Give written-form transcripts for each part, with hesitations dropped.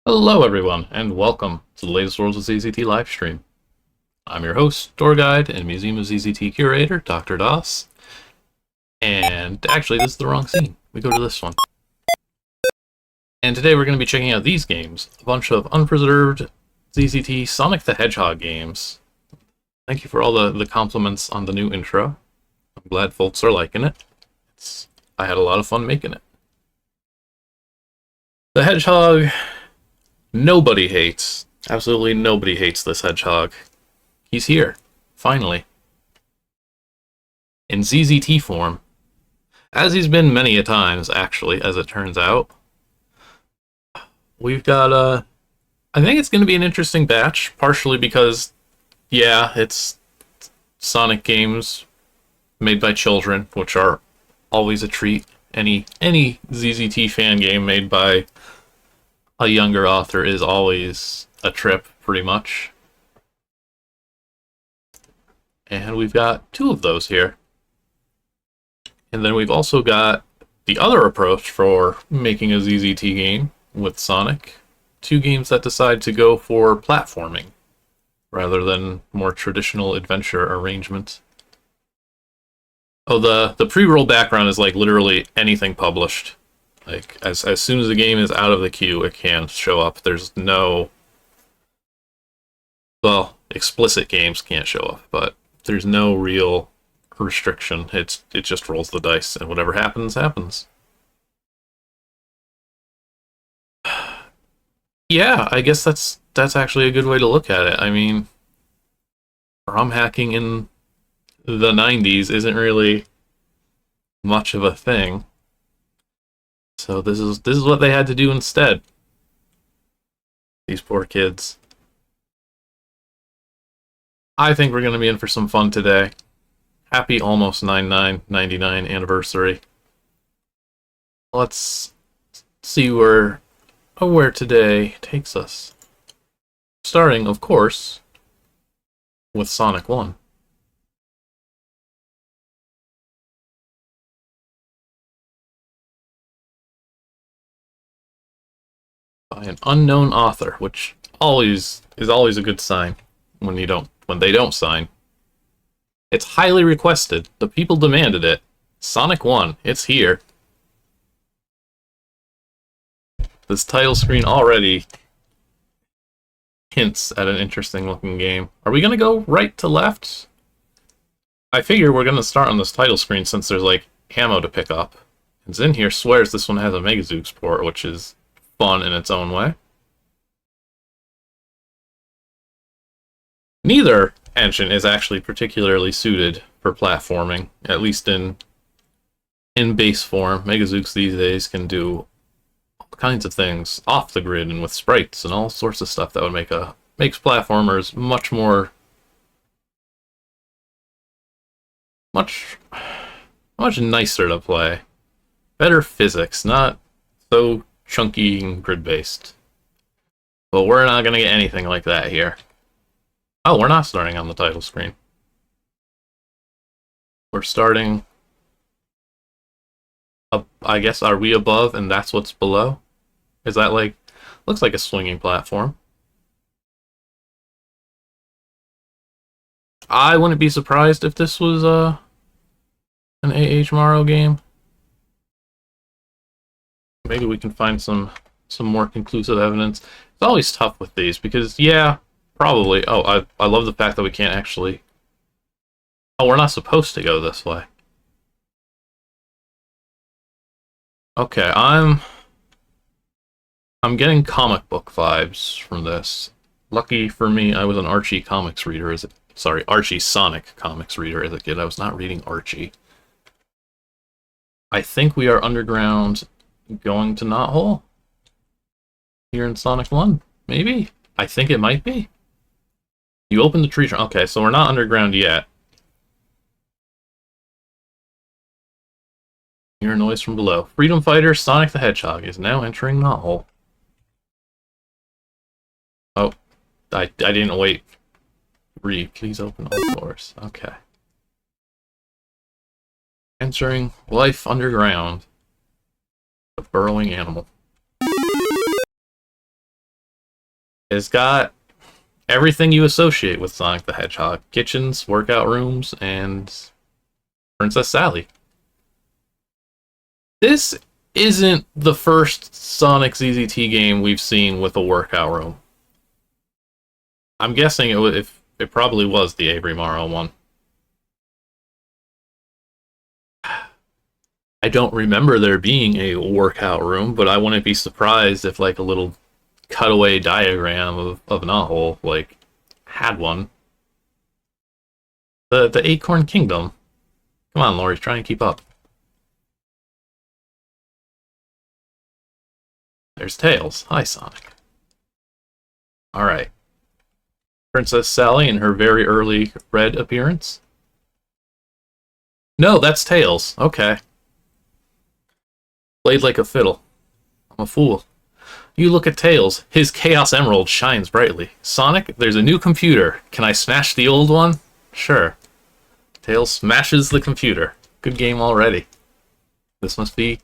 Hello everyone, and welcome to the latest Worlds of ZZT livestream. I'm your host, tour guide, and Museum of ZZT curator, Dr. Doss. And actually, this is the wrong scene. We go to this one. And today we're going to be checking out these games, a bunch of unpreserved ZZT Sonic the Hedgehog games. Thank you for all the compliments on the new intro. I'm glad folks are liking it. I had a lot of fun making it. The Hedgehog... Nobody hates. Absolutely nobody hates this Hedgehog. He's here, finally. In ZZT form. As he's been many a times, actually, as it turns out. We've got, I think it's going to be an interesting batch, partially because, yeah, it's Sonic games made by children, which are always a treat. Any ZZT fan game made by a younger author is always a trip, pretty much. And we've got two of those here. And then we've also got the other approach for making a ZZT game with Sonic. Two games that decide to go for platforming, rather than more traditional adventure arrangement. Oh, the pre-roll background is like literally anything published. Like, as soon as the game is out of the queue, it can show up. There's no... Well, explicit games can't show up, but there's no real restriction. It just rolls the dice, and whatever happens, happens. Yeah, I guess that's actually a good way to look at it. I mean, ROM hacking in the 90s isn't really much of a thing. So this is what they had to do instead. These poor kids. I think we're going to be in for some fun today. Happy almost 99 anniversary. Let's see where today takes us. Starting, of course, with Sonic 1. By an unknown author, which is always a good sign when they don't sign. It's highly requested. The people demanded it. Sonic 1, it's here. This title screen already hints at an interesting looking game. Are we gonna go right to left? I figure we're gonna start on this title screen since there's like ammo to pick up. And Zin here swears this one has a Megazooks port, which is fun in its own way. Neither engine is actually particularly suited for platforming, at least in base form. Megazooks these days can do all kinds of things off the grid and with sprites and all sorts of stuff that would makes platformers much nicer to play. Better physics, not so chunky and grid-based. But we're not going to get anything like that here. Oh, we're not starting on the title screen. We're starting up, I guess, are we above and that's what's below? Is that like, looks like a swinging platform. I wouldn't be surprised if this was an A.H. Morrow game. Maybe we can find some more conclusive evidence. It's always tough with these because, yeah, probably. Oh, I love the fact that we can't actually... Oh, we're not supposed to go this way. Okay, I'm getting comic book vibes from this. Lucky for me, I was an Archie comics reader Archie Sonic comics reader as a kid. I was not reading Archie. I think we are underground going to Knothole here in Sonic 1. Maybe? I think it might be. You open the tree trunk. Okay, so we're not underground yet. Hear a noise from below. Freedom fighter Sonic the Hedgehog is now entering Knothole. Oh, I didn't wait. Read, please open all doors. Okay. Entering life underground. A burrowing animal. It's got everything you associate with Sonic the Hedgehog. Kitchens, workout rooms, and Princess Sally. This isn't the first Sonic ZZT game we've seen with a workout room. I'm guessing it probably was the Avery Morrow one. I don't remember there being a workout room, but I wouldn't be surprised if like a little cutaway diagram of Knothole like had one. The Acorn Kingdom. Come on, Lori, try and keep up. There's Tails. Hi, Sonic. Alright. Princess Sally in her very early red appearance. No, that's Tails. Okay. Played like a fiddle. I'm a fool. You look at Tails. His Chaos Emerald shines brightly. Sonic, there's a new computer. Can I smash the old one? Sure. Tails smashes the computer. Good game already. This must be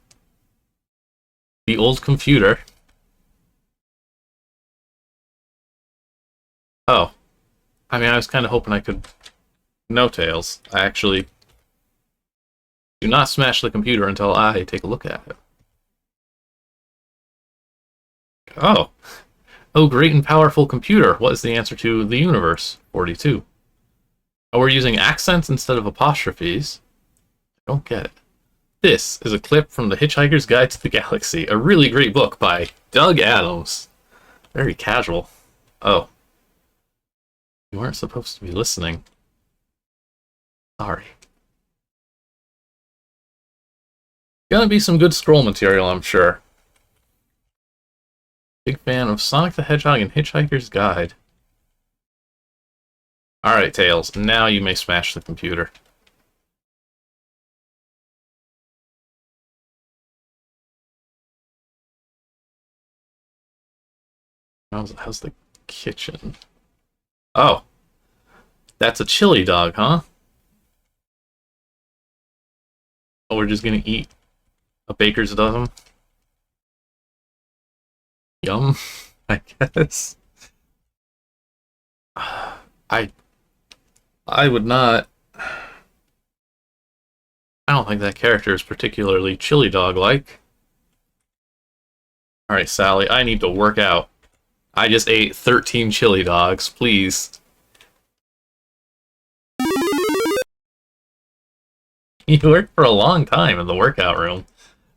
the old computer. Oh. I mean, I was kind of hoping I could... No, Tails. I actually... do not smash the computer until I take a look at it. Oh. Oh, great and powerful computer. What is the answer to the universe? 42. Oh, we're using accents instead of apostrophes. I don't get it. This is a clip from The Hitchhiker's Guide to the Galaxy, a really great book by Doug Adams. Very casual. Oh. You weren't supposed to be listening. Sorry. Gonna be some good scroll material, I'm sure. Big fan of Sonic the Hedgehog and Hitchhiker's Guide. Alright, Tails, now you may smash the computer. How's the kitchen? Oh. That's a chili dog, huh? Oh, we're just gonna eat a baker's dozen? Yum, I guess. I would not... I don't think that character is particularly chili dog-like. Alright, Sally, I need to work out. I just ate 13 chili dogs, please. You work for a long time in the workout room.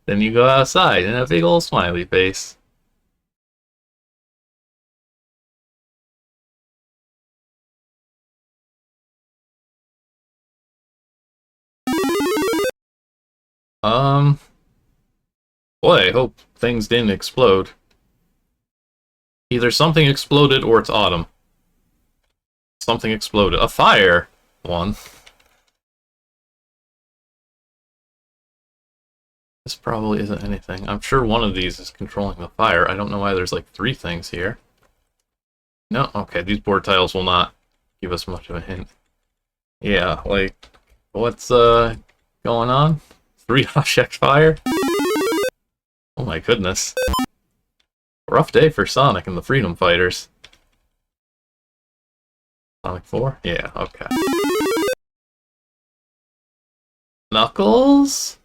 Then you go outside and a big old smiley face. Boy, I hope things didn't explode. Either something exploded or it's autumn. Something exploded. A fire! One. This probably isn't anything. I'm sure one of these is controlling the fire. I don't know why there's like 3 things here. No? Okay, these board tiles will not give us much of a hint. Yeah, like, what's going on? 3 object fire? Oh my goodness. Rough day for Sonic and the Freedom Fighters. Sonic 4? Yeah, okay. Knuckles?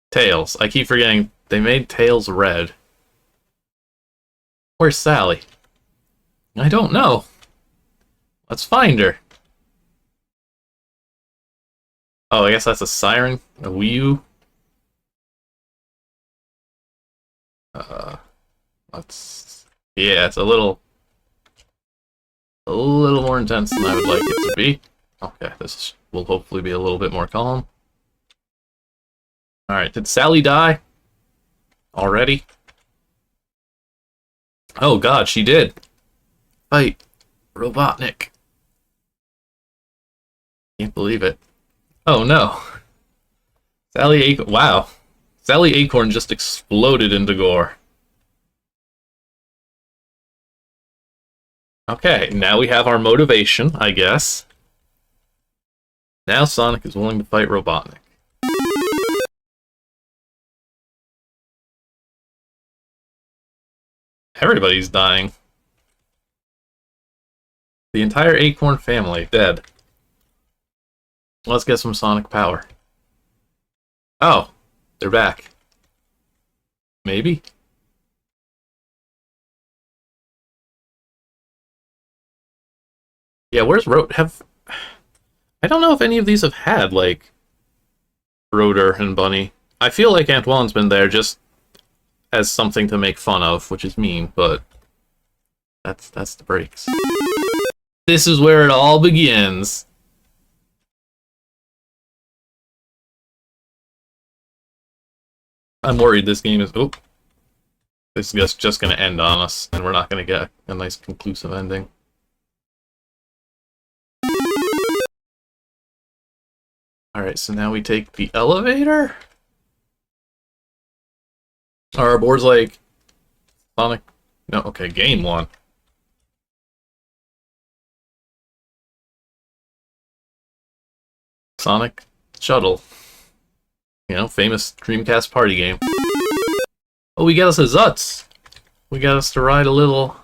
Tails. I keep forgetting they made Tails red. Where's Sally? I don't know. Let's find her. Oh, I guess that's a siren? A Wii U? Let's... Yeah, it's a little more intense than I would like it to be. Okay, this will hopefully be a little bit more calm. Alright, did Sally die? Already? Oh god, she did. Fight. Robotnik. Can't believe it. Oh no. Sally Acorn. Wow. Sally Acorn just exploded into gore. Okay, now we have our motivation, I guess. Now Sonic is willing to fight Robotnik. Everybody's dying. The entire Acorn family dead. Let's get some Sonic power. Oh, they're back. Maybe? Yeah, where's I don't know if any of these have had, like, Rotor and Bunny. I feel like Antoine's been there just as something to make fun of, which is mean, but that's the breaks. This is where it all begins. I'm worried this game is... Oh. This is just going to end on us, and we're not going to get a nice conclusive ending. Alright, so now we take the elevator? Our board's like... Sonic... No, okay, game 1. Sonic Shuttle. You know, famous Dreamcast party game. Oh, we got us a Zutz! We got us to ride a little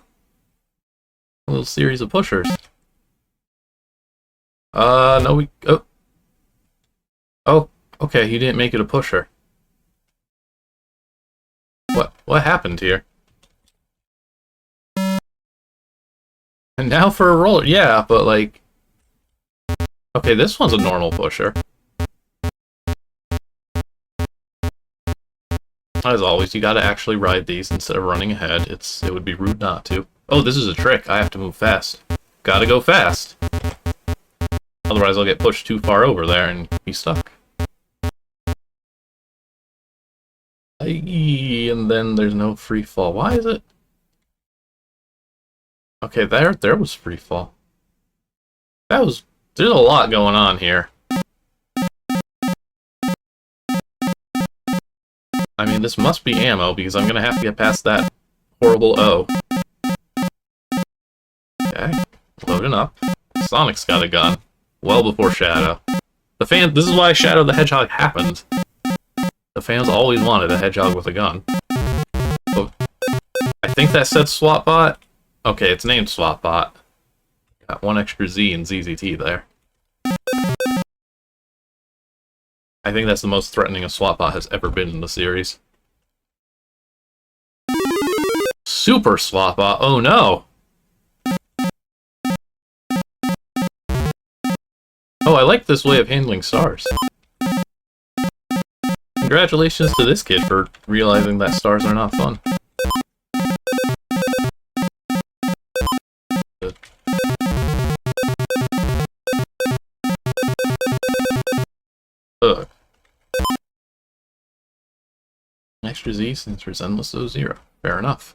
series of pushers. No, we... Oh. Oh, okay, he didn't make it a pusher. What happened here? And now for a roller. Yeah, but like... Okay, this one's a normal pusher. As always, you gotta actually ride these instead of running ahead. It would be rude not to. Oh, this is a trick. I have to move fast. Gotta go fast. Otherwise, I'll get pushed too far over there and be stuck. And then there's no free fall. Why is it? Okay, there was free fall. There's a lot going on here. I mean, this must be ammo, because I'm gonna have to get past that horrible O. Okay, loading up. Sonic's got a gun. Well before Shadow. This is why Shadow the Hedgehog happened. The fans always wanted a Hedgehog with a gun. Oh, I think that said Swat-Bot. Okay, it's named Swat-Bot. Got one extra Z in ZZT there. I think that's the most threatening a Swat-Bot has ever been in the series. Super Swat-Bot, oh no! Oh, I like this way of handling stars. Congratulations to this kid for realizing that stars are not fun. Ugh. Extra Z since there's endless O0. Fair enough.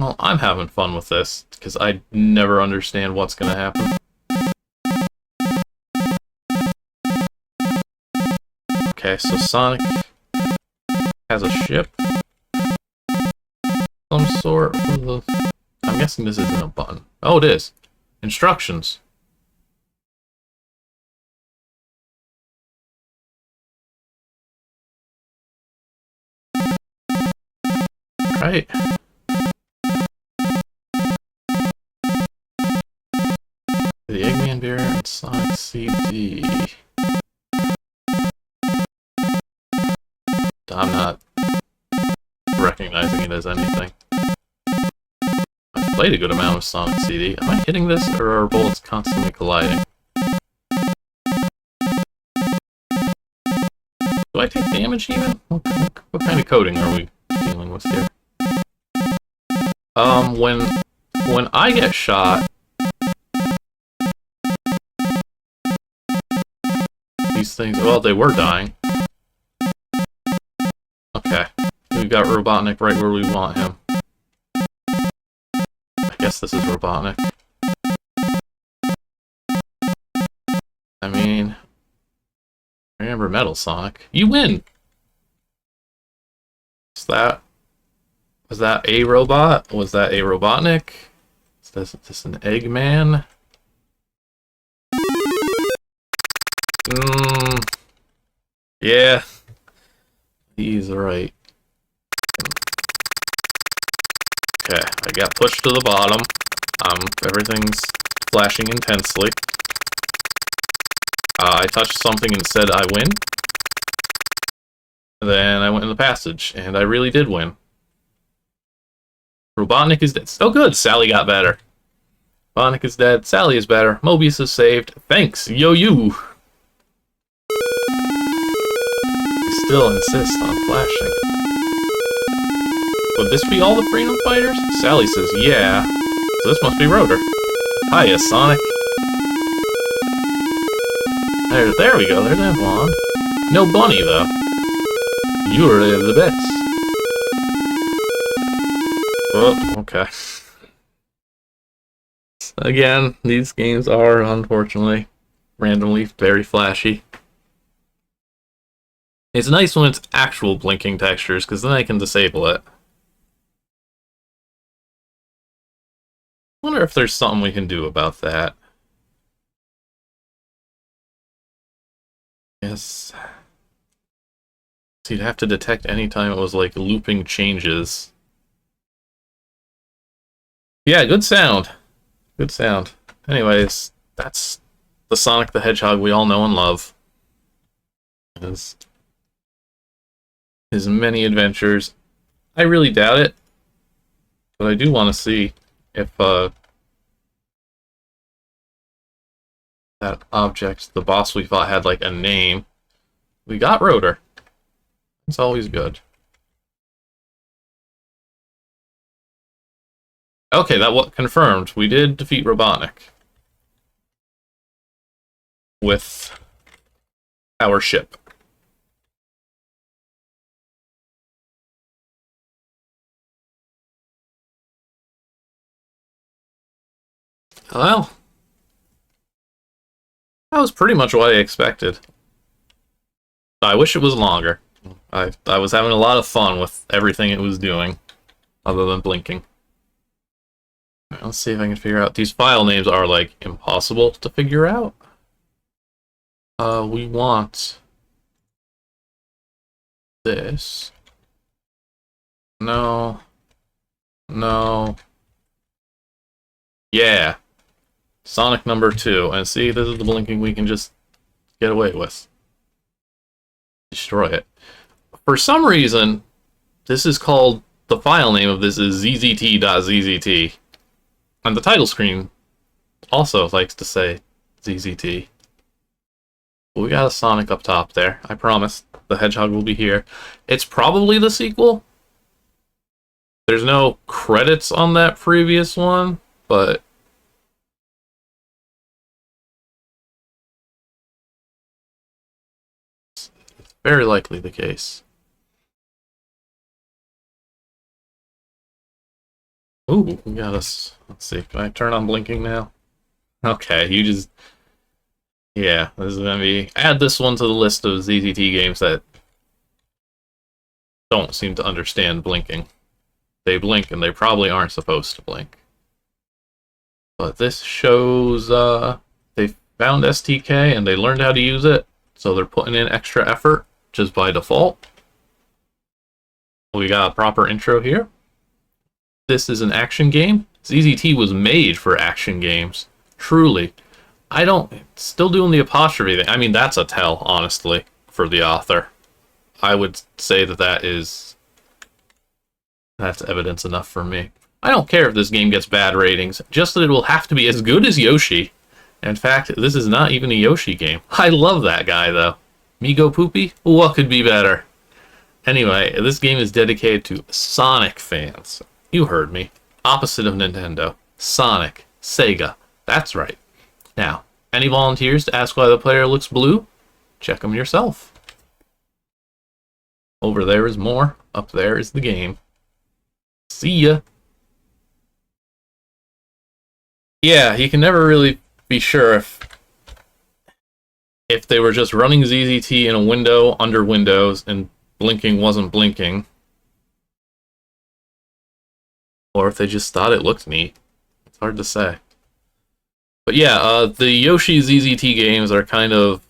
Well, I'm having fun with this, because I never understand what's gonna happen. Okay, so Sonic has a ship. Some sort of... I'm guessing this isn't a button. Oh, it is. Instructions. Right. The Eggman Bear and Sonic CD. I'm not recognizing it as anything. I've played a good amount of Sonic CD. Am I hitting this, or are bullets constantly colliding? Do I take damage even? What kind of coding are we dealing with here? When I get shot, these things, well, they were dying. Okay, we got Robotnik right where we want him. I guess this is Robotnik. I mean, I remember Metal Sonic. You win! Was that a robot? Was that a Robotnik? Is this an Eggman? Yeah. He's right. Okay, I got pushed to the bottom. Everything's flashing intensely. I touched something and said I win. Then I went in the passage, and I really did win. Robotnik is dead. Still good. Sally got better. Robotnik is dead. Sally is better. Mobius is saved. Thanks, yo-you. You still insist on flashing. Would this be all the Freedom Fighters? Sally says, yeah. So this must be Rotor. Hiya, Sonic. There we go. There's Antoine. No Bunny, though. You're the best. Oh, okay. Again, these games are, unfortunately, randomly very flashy. It's nice when it's actual blinking textures, because then I can disable it. I wonder if there's something we can do about that. Yes. So you'd have to detect any time it was like looping changes. Yeah, good sound. Good sound. Anyways, that's the Sonic the Hedgehog we all know and love. His many adventures. I really doubt it, but I do want to see if that object, the boss we fought, had like a name. We got Rotor. It's always good. Okay, that was confirmed. We did defeat Robotnik with our ship. Well, that was pretty much what I expected. I wish it was longer. I was having a lot of fun with everything it was doing, other than blinking. Right, let's see if I can figure out. These file names are, like, impossible to figure out. We want this. No. No. Yeah. Sonic number 2. And see, this is the blinking we can just get away with. Destroy it. For some reason, this is called, the file name of this is zzt.zzt. And the title screen also likes to say ZZT. But we got a Sonic up top there. I promise the Hedgehog will be here. It's probably the sequel. There's no credits on that previous one, but it's very likely the case. Ooh, we got us. Let's see. Can I turn on blinking now? Okay, you just... Yeah, this is gonna be... Add this one to the list of ZZT games that don't seem to understand blinking. They blink and they probably aren't supposed to blink. But this shows they found STK and they learned how to use it, so they're putting in extra effort, just by default. We got a proper intro here. This is an action game. ZZT was made for action games. Truly. I don't... Still doing the apostrophe thing. I mean, that's a tell, honestly, for the author. I would say that that's evidence enough for me. I don't care if this game gets bad ratings, just that it will have to be as good as Yoshi. In fact, this is not even a Yoshi game. I love that guy, though. Migo Poopy? What could be better? Anyway, this game is dedicated to Sonic fans. You heard me. Opposite of Nintendo. Sonic. Sega. That's right. Now, any volunteers to ask why the player looks blue? Check them yourself. Over there is more. Up there is the game. See ya. Yeah, you can never really be sure if they were just running ZZT in a window under Windows and blinking wasn't blinking. Or if they just thought it looked neat. It's hard to say. But yeah, the Yoshi ZZT games are kind of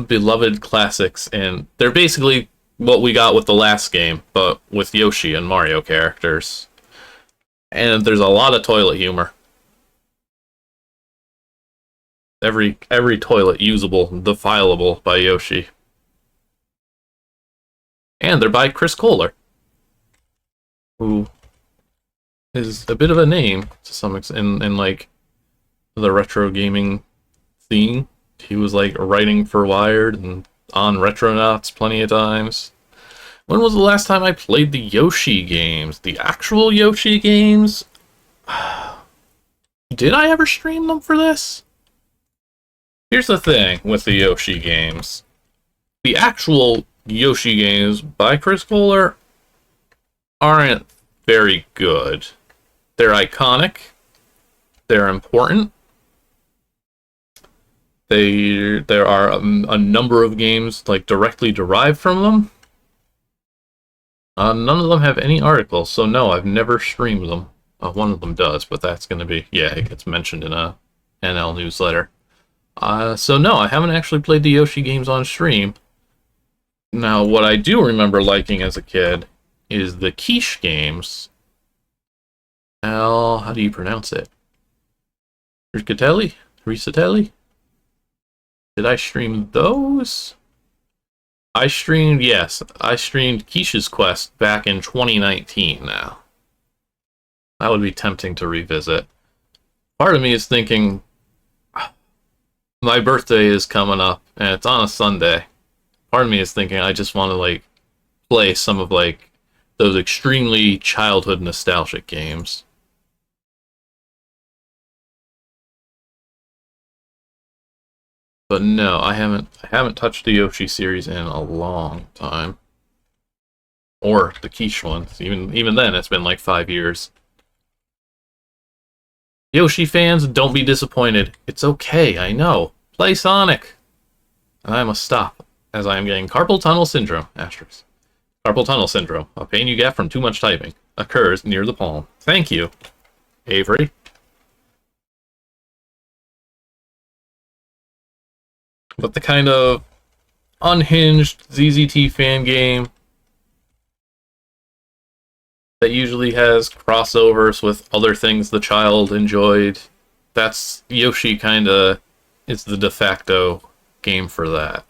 beloved classics, and they're basically what we got with the last game, but with Yoshi and Mario characters. And there's a lot of toilet humor. Every toilet usable, defileable by Yoshi. And they're by Chris Kohler, who is a bit of a name to some extent in like the retro gaming scene. He was like writing for Wired and on Retronauts plenty of times. When was the last time I played the Yoshi games? The actual Yoshi games? Did I ever stream them for this? Here's the thing with the Yoshi games. The actual Yoshi games by Chris Kohler aren't very good. They're iconic. They're important. There are a number of games like directly derived from them. None of them have any articles, so no, I've never streamed them. One of them does, but that's going to be, yeah, it gets mentioned in a NL newsletter. So no, I haven't actually played the Yoshi games on stream. Now, what I do remember liking as a kid is the Quiche games. How do you pronounce it? Riscatelli? Riscatelli? Did I stream those? I streamed Quiche's Quest back in 2019 now. That would be tempting to revisit. Part of me is thinking, my birthday is coming up, and it's on a Sunday. Part of me is thinking I just want to, like, play some of, like, those extremely childhood nostalgic games. But no, I haven't touched the Yoshi series in a long time. Or the Quiche ones. Even then, it's been like 5 years. Yoshi fans, don't be disappointed. It's okay, I know. Play Sonic! And I must stop, as I am getting carpal tunnel syndrome. Asterisk. Carpal tunnel syndrome, a pain you get from too much typing, occurs near the palm. Thank you, Avery. But the kind of unhinged ZZT fan game that usually has crossovers with other things the child enjoyed, that's Yoshi kinda is the de facto game for that.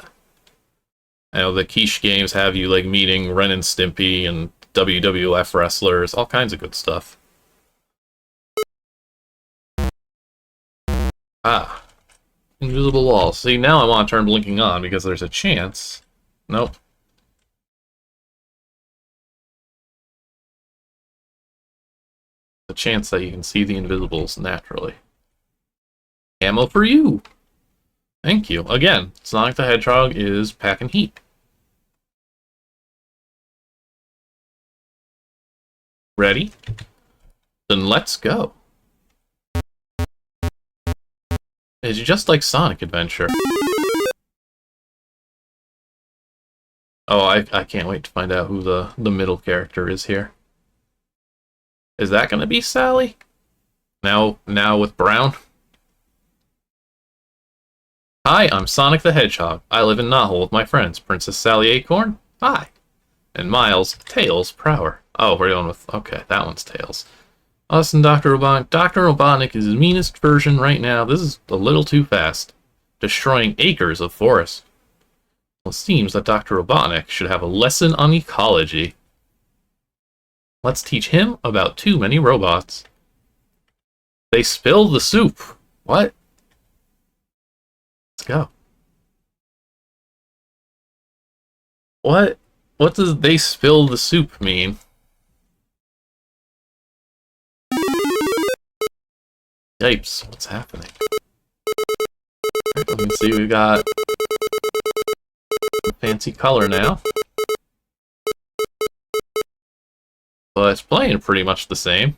I know the Quiche games have you like meeting Ren and Stimpy and WWF wrestlers, all kinds of good stuff. Ah. Invisible walls. See, now I want to turn blinking on because there's a chance. Nope. A chance that you can see the invisibles naturally. Ammo for you! Thank you. Again, Sonic the Hedgehog is packing heat. Ready? Then let's go. It's just like Sonic Adventure. Oh, I can't wait to find out who the middle character is here. Is that gonna be Sally? Now with Brown? Hi, I'm Sonic the Hedgehog. I live in Knothole with my friends, Princess Sally Acorn. Hi. And Miles, Tails, Prower. Oh, we're going with... Okay, that one's Tails. Us and Dr. Robotnik. Dr. Robotnik is his meanest version right now. This is a little too fast. Destroying acres of forest. Well, it seems that Dr. Robotnik should have a lesson on ecology. Let's teach him about too many robots. They spilled the soup. What? Let's go. What? What does they spill the soup mean? Yipes, what's happening? Let me see, we've got a fancy color now. But it's playing pretty much the same.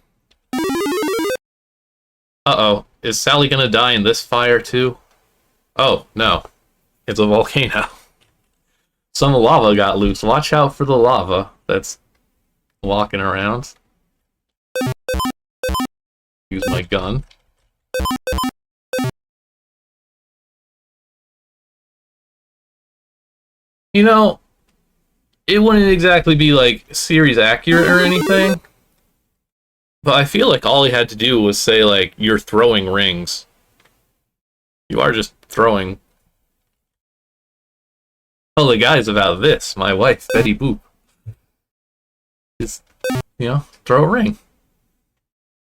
Uh-oh, is Sally gonna die in this fire too? Oh, no. It's a volcano. Some lava got loose. Watch out for the lava that's walking around. Use my gun. You know, it wouldn't exactly be like series accurate or anything, but I feel like all he had to do was say like you're throwing rings. You are just throwing. Tell the guys about this. My wife, Betty Boop, is, throw a ring.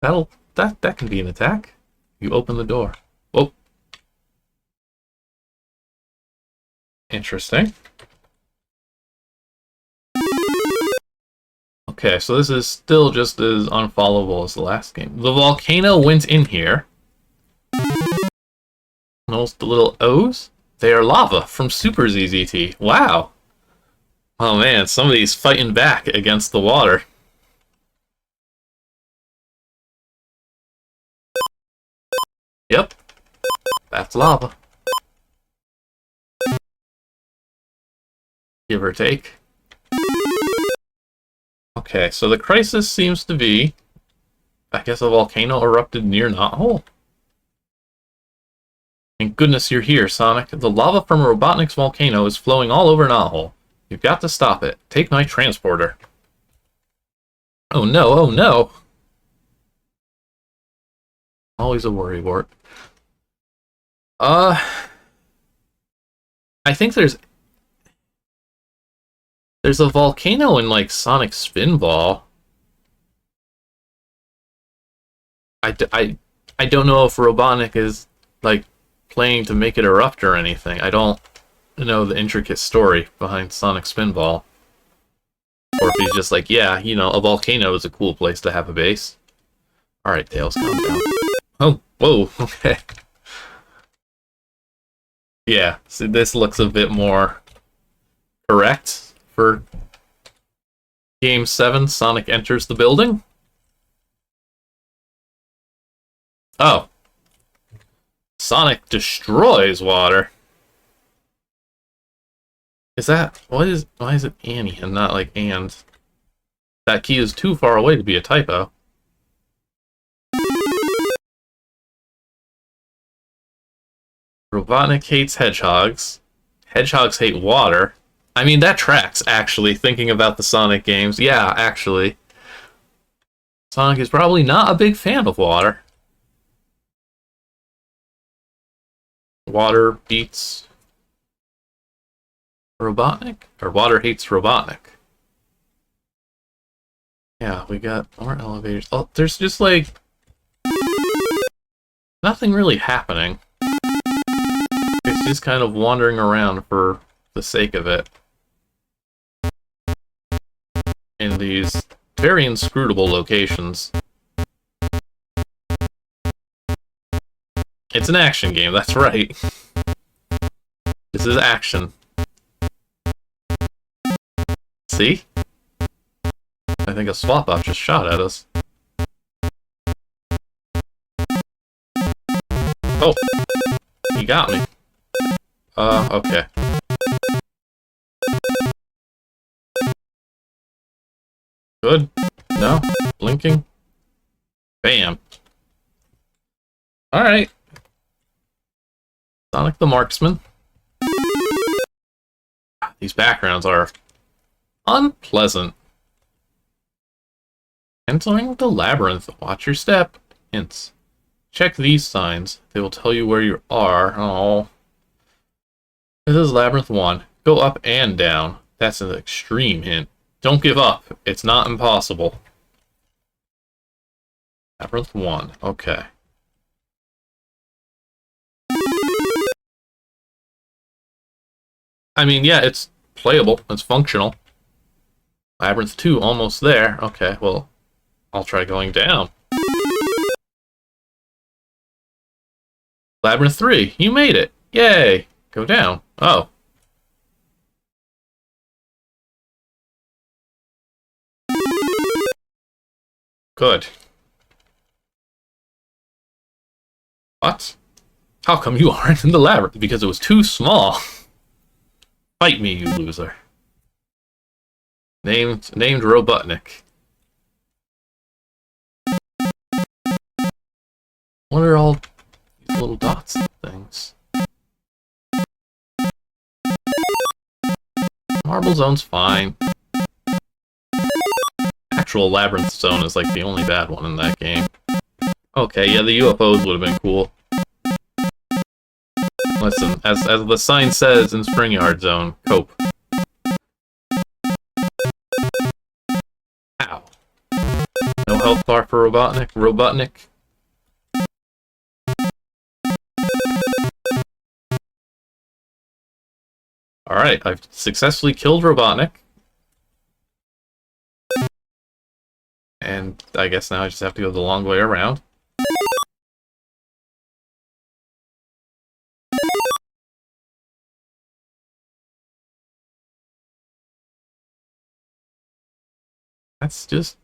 That can be an attack. You open the door. Whoa. Interesting. Okay, so this is still just as unfollowable as the last game. The volcano went in here. Those the little O's? They are lava from Super ZZT. Wow. Oh man, somebody's fighting back against the water. Yep. That's lava. Give or take. Okay, so the crisis seems to be, I guess, a volcano erupted near Knothole. Thank goodness you're here, Sonic. The lava from Robotnik's volcano is flowing all over Knothole. You've got to stop it. Take my transporter. Oh no, oh no. Always a worrywart. I think there's a volcano in, like, Sonic Spinball. I don't know if Robotnik is, like, planning to make it erupt or anything. I don't know the intricate story behind Sonic Spinball. Or if he's just like, yeah, a volcano is a cool place to have a base. Alright, Tails, calm down. Oh, whoa, okay. Yeah, see, this looks a bit more correct for Game 7. Sonic enters the building. Oh. Sonic destroys water. Is that... why is it Annie and not like and? That key is too far away to be a typo. Robotnik hates hedgehogs. Hedgehogs hate water. I mean, that tracks, actually, thinking about the Sonic games. Yeah, actually. Sonic is probably not a big fan of water. Water beats Robotnik? Or water hates Robotnik. Yeah, we got more elevators. Oh, there's just, like, nothing really happening. It's just kind of wandering around for the sake of it. In these very inscrutable locations. It's an action game, that's right. This is action. See? I think a Swat-Bot just shot at us. Oh! He got me. Okay. Good. No? Blinking? Bam. Alright. Sonic the Marksman. These backgrounds are unpleasant. Entering the labyrinth. Watch your step. Hints. Check these signs. They will tell you where you are. Oh. This is Labyrinth 1. Go up and down. That's an extreme hint. Don't give up. It's not impossible. Labyrinth 1. Okay. I mean, yeah, it's playable. It's functional. Labyrinth 2, almost there. Okay, well, I'll try going down. Labyrinth 3, you made it. Yay. Go down. Oh. Good. What? How come you aren't in the labyrinth? Because it was too small. Fight me, you loser. Named Robotnik. What are all these little dots and things? Marble Zone's fine. Actual Labyrinth Zone is like the only bad one in that game. Okay, yeah, the UFOs would have been cool. Listen, as the sign says in Spring Yard Zone, cope. Ow. No health bar for Robotnik. Alright, I've successfully killed Robotnik. And I guess now I just have to go the long way around. That's just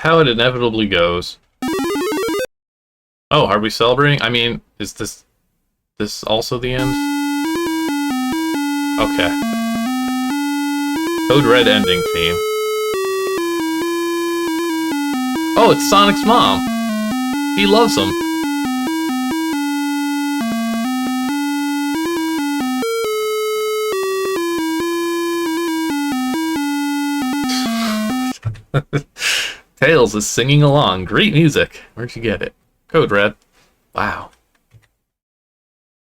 how it inevitably goes. Oh, are we celebrating? I mean, is this also the end? Okay. Code Red ending theme. Oh, it's Sonic's mom. He loves him. Tails is singing along. Great music. Where'd you get it? Code Red. Wow.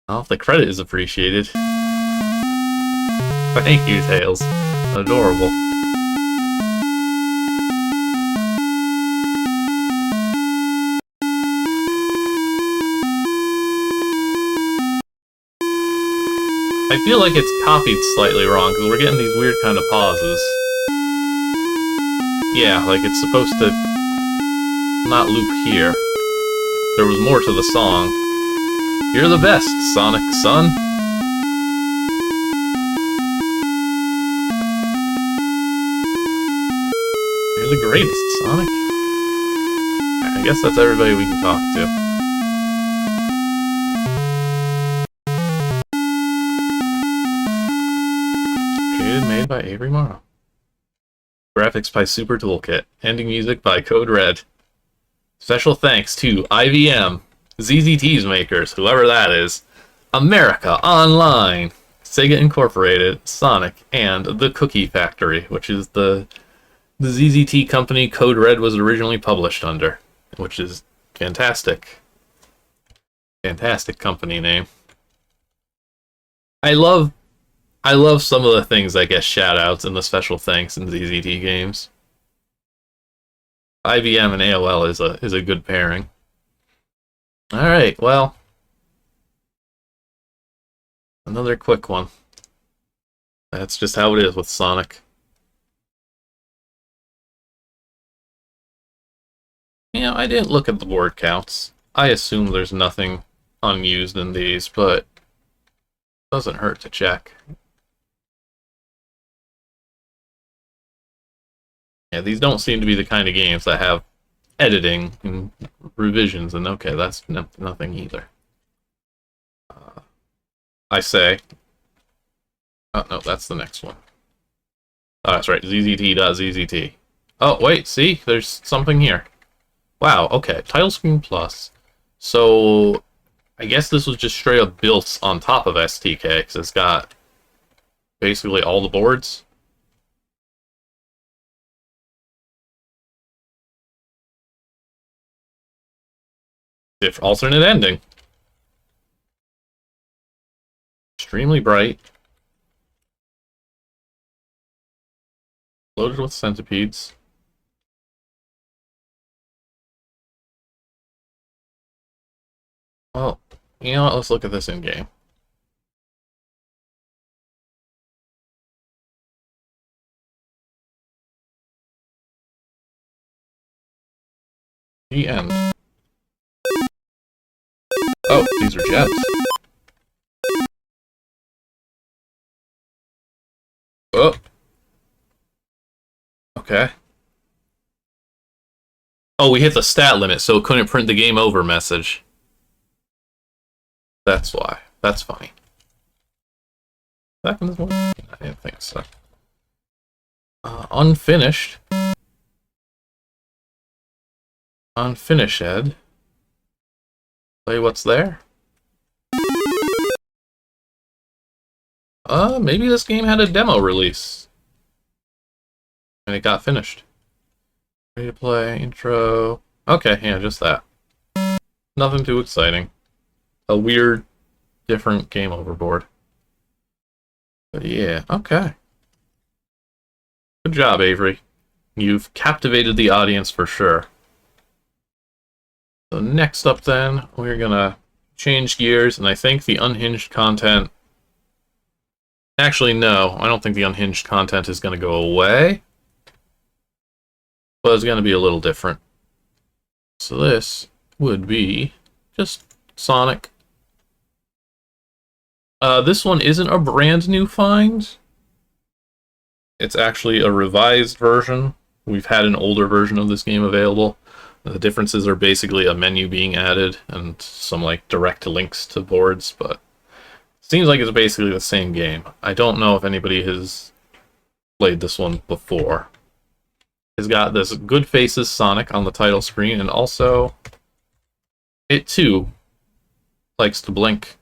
Well, the credit is appreciated. Thank you, Tails. Adorable. I feel like it's copied slightly wrong, because we're getting these weird kind of pauses. Yeah, like it's supposed to not loop here. There was more to the song. You're the best, Sonic son. You're the greatest, Sonic. I guess that's everybody we can talk to. Created, made by Avery Morrow. Graphics by Super Toolkit. Ending music by Code Red. Special thanks to IVM, ZZT's makers, whoever that is, America Online, Sega Incorporated, Sonic, and The Cookie Factory, which is the ZZT company Code Red was originally published under, which is fantastic. Fantastic company name. I love some of the things that get shoutouts in the special thanks in ZZT games. IBM and AOL is a good pairing. Alright, well. Another quick one. That's just how it is with Sonic. You know, I didn't look at the word counts. I assume there's nothing unused in these, but it doesn't hurt to check. Yeah, these don't seem to be the kind of games that have editing and revisions, and okay, that's nothing either. I say... Oh, no, that's the next one. Oh, that's right, ZZT.ZZT. Oh, wait, see? There's something here. Wow, okay, Title Screen Plus. So, I guess this was just straight up built on top of STK, because it's got basically all the boards. If alternate ending. Extremely bright. Loaded with centipedes. Well, you know what? Let's look at this in game. The end. Oh, these are gems. Oh. Okay. Oh, we hit the stat limit, so it couldn't print the game over message. That's why. That's funny. Back in this one? I didn't think so. Unfinished. Unfinished. Play what's there. Maybe this game had a demo release. And it got finished. Ready to play, intro. Okay, yeah, just that. Nothing too exciting. A weird, different game overboard. But yeah, okay. Good job, Avery. You've captivated the audience for sure. So next up then, we're gonna change gears, and I think the unhinged content... Actually, no, I don't think the unhinged content is gonna go away. But it's gonna be a little different. So this would be just Sonic. This one isn't a brand new find. It's actually a revised version. We've had an older version of this game available. The differences are basically a menu being added and some like direct links to boards, but it seems like it's basically the same game. I don't know if anybody has played this one before. It's got this Good Faces Sonic on the title screen, and also it too likes to blink.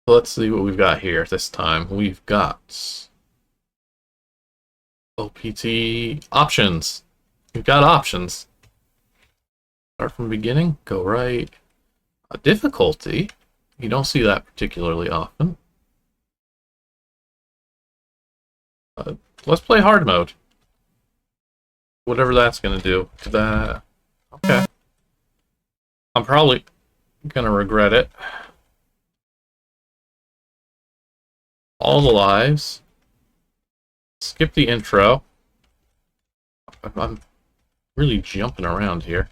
So let's see what we've got here this time. We've got OPT options. We've got options. Start from the beginning, go right. A difficulty, you don't see that particularly often. Let's play hard mode. Whatever that's gonna do. That. Okay. I'm probably gonna regret it. All the lives. Skip the intro. I'm really jumping around here.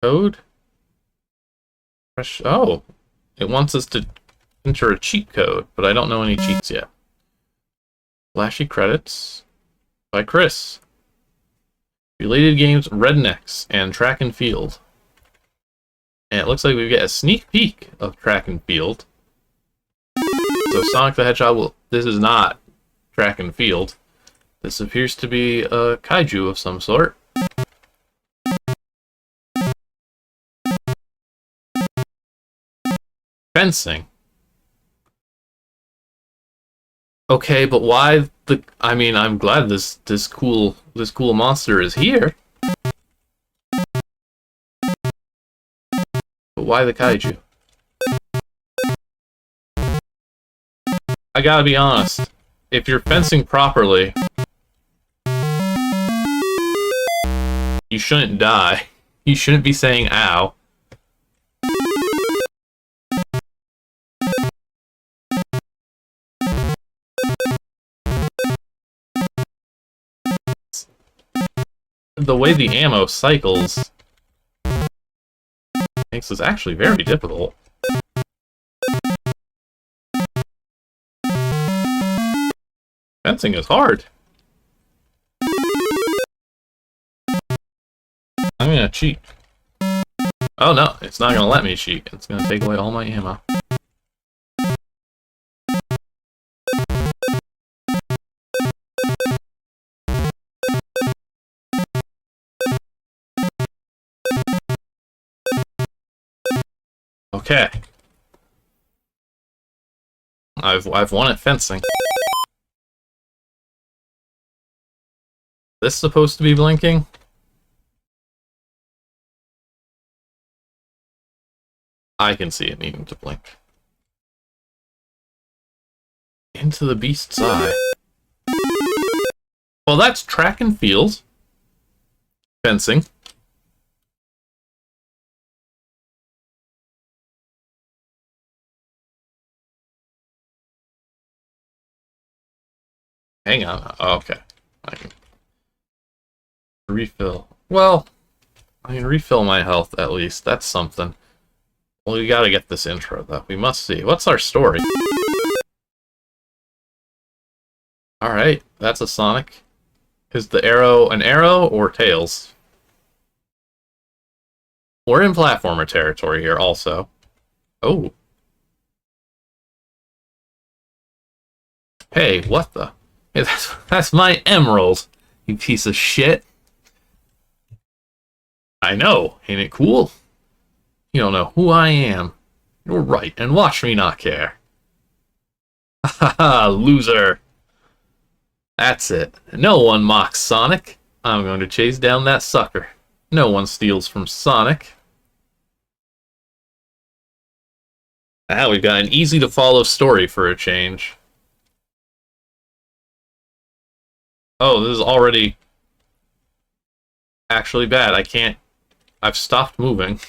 Code? Oh, it wants us to enter a cheat code, but I don't know any cheats yet. Flashy credits by Chris. Related games, Rednecks and Track and Field. And it looks like we get a sneak peek of Track and Field. So Sonic the Hedgehog will... This is not Track and Field. This appears to be a kaiju of some sort. Fencing. Okay, but why the... I mean, I'm glad this cool monster is here. But why the kaiju? I gotta be honest. If you're fencing properly, you shouldn't die. You shouldn't be saying ow. The way the ammo cycles makes this actually very difficult. Fencing is hard. I'm gonna cheat. Oh no, it's not gonna let me cheat. It's gonna take away all my ammo. Okay. I've won at fencing. This supposed to be blinking? I can see it needing to blink. Into the beast's eye. Well, that's Track and Field. Fencing. Hang on. Okay. I can refill. Well, I can refill my health at least. That's something. Well, we gotta get this intro, though. We must see. What's our story? Alright, that's a Sonic. Is the arrow an arrow or tails? We're in platformer territory here, also. Oh. Hey, what the? Hey, that's my emerald, you piece of shit. I know, ain't it cool? You don't know who I am. You're right, and watch me not care. Ha ha, loser. That's it. No one mocks Sonic. I'm going to chase down that sucker. No one steals from Sonic. Ah, we've got an easy-to-follow story for a change. Oh, this is already actually bad. I can't... I've stopped moving.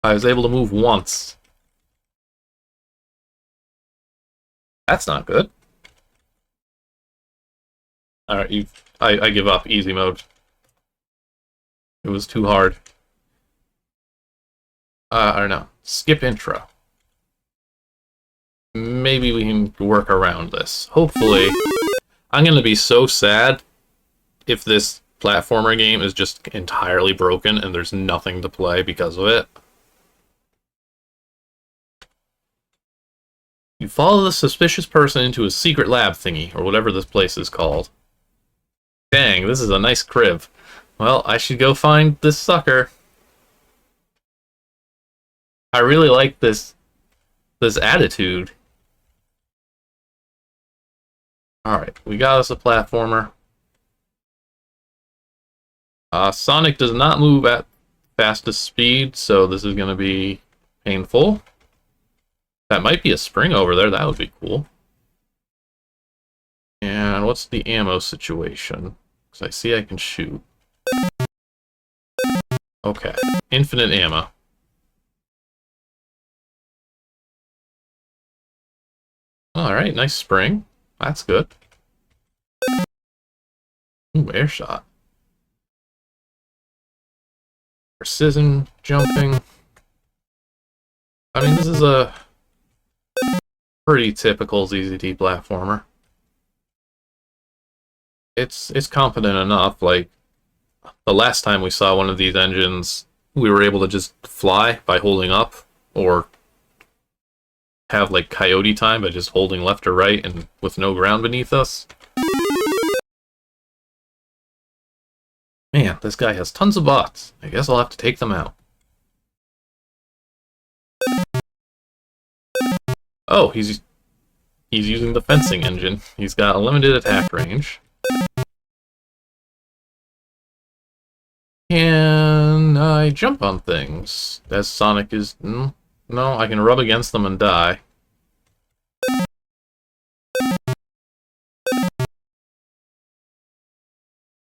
I was able to move once. That's not good. Alright, I give up. Easy mode. It was too hard. I don't know. Skip intro. Maybe we can work around this. Hopefully. I'm gonna be so sad if this platformer game is just entirely broken and there's nothing to play because of it. You follow the suspicious person into a secret lab thingy, or whatever this place is called. Dang, this is a nice crib. Well, I should go find this sucker. I really like this attitude. Alright, we got us a platformer. Sonic does not move at fastest speed, so this is going to be painful. That might be a spring over there. That would be cool. And what's the ammo situation? Because I see I can shoot. Okay. Infinite ammo. Alright, nice spring. That's good. Ooh, air shot. Precision jumping. I mean, this is a pretty typical ZZT platformer. It's competent enough. Like, the last time we saw one of these engines, we were able to just fly by holding up, or have, like, coyote time by just holding left or right and with no ground beneath us. Man, this guy has tons of bots. I guess I'll have to take them out. Oh, he's using the fencing engine. He's got a limited attack range. Can I jump on things? As Sonic is... No, I can rub against them and die.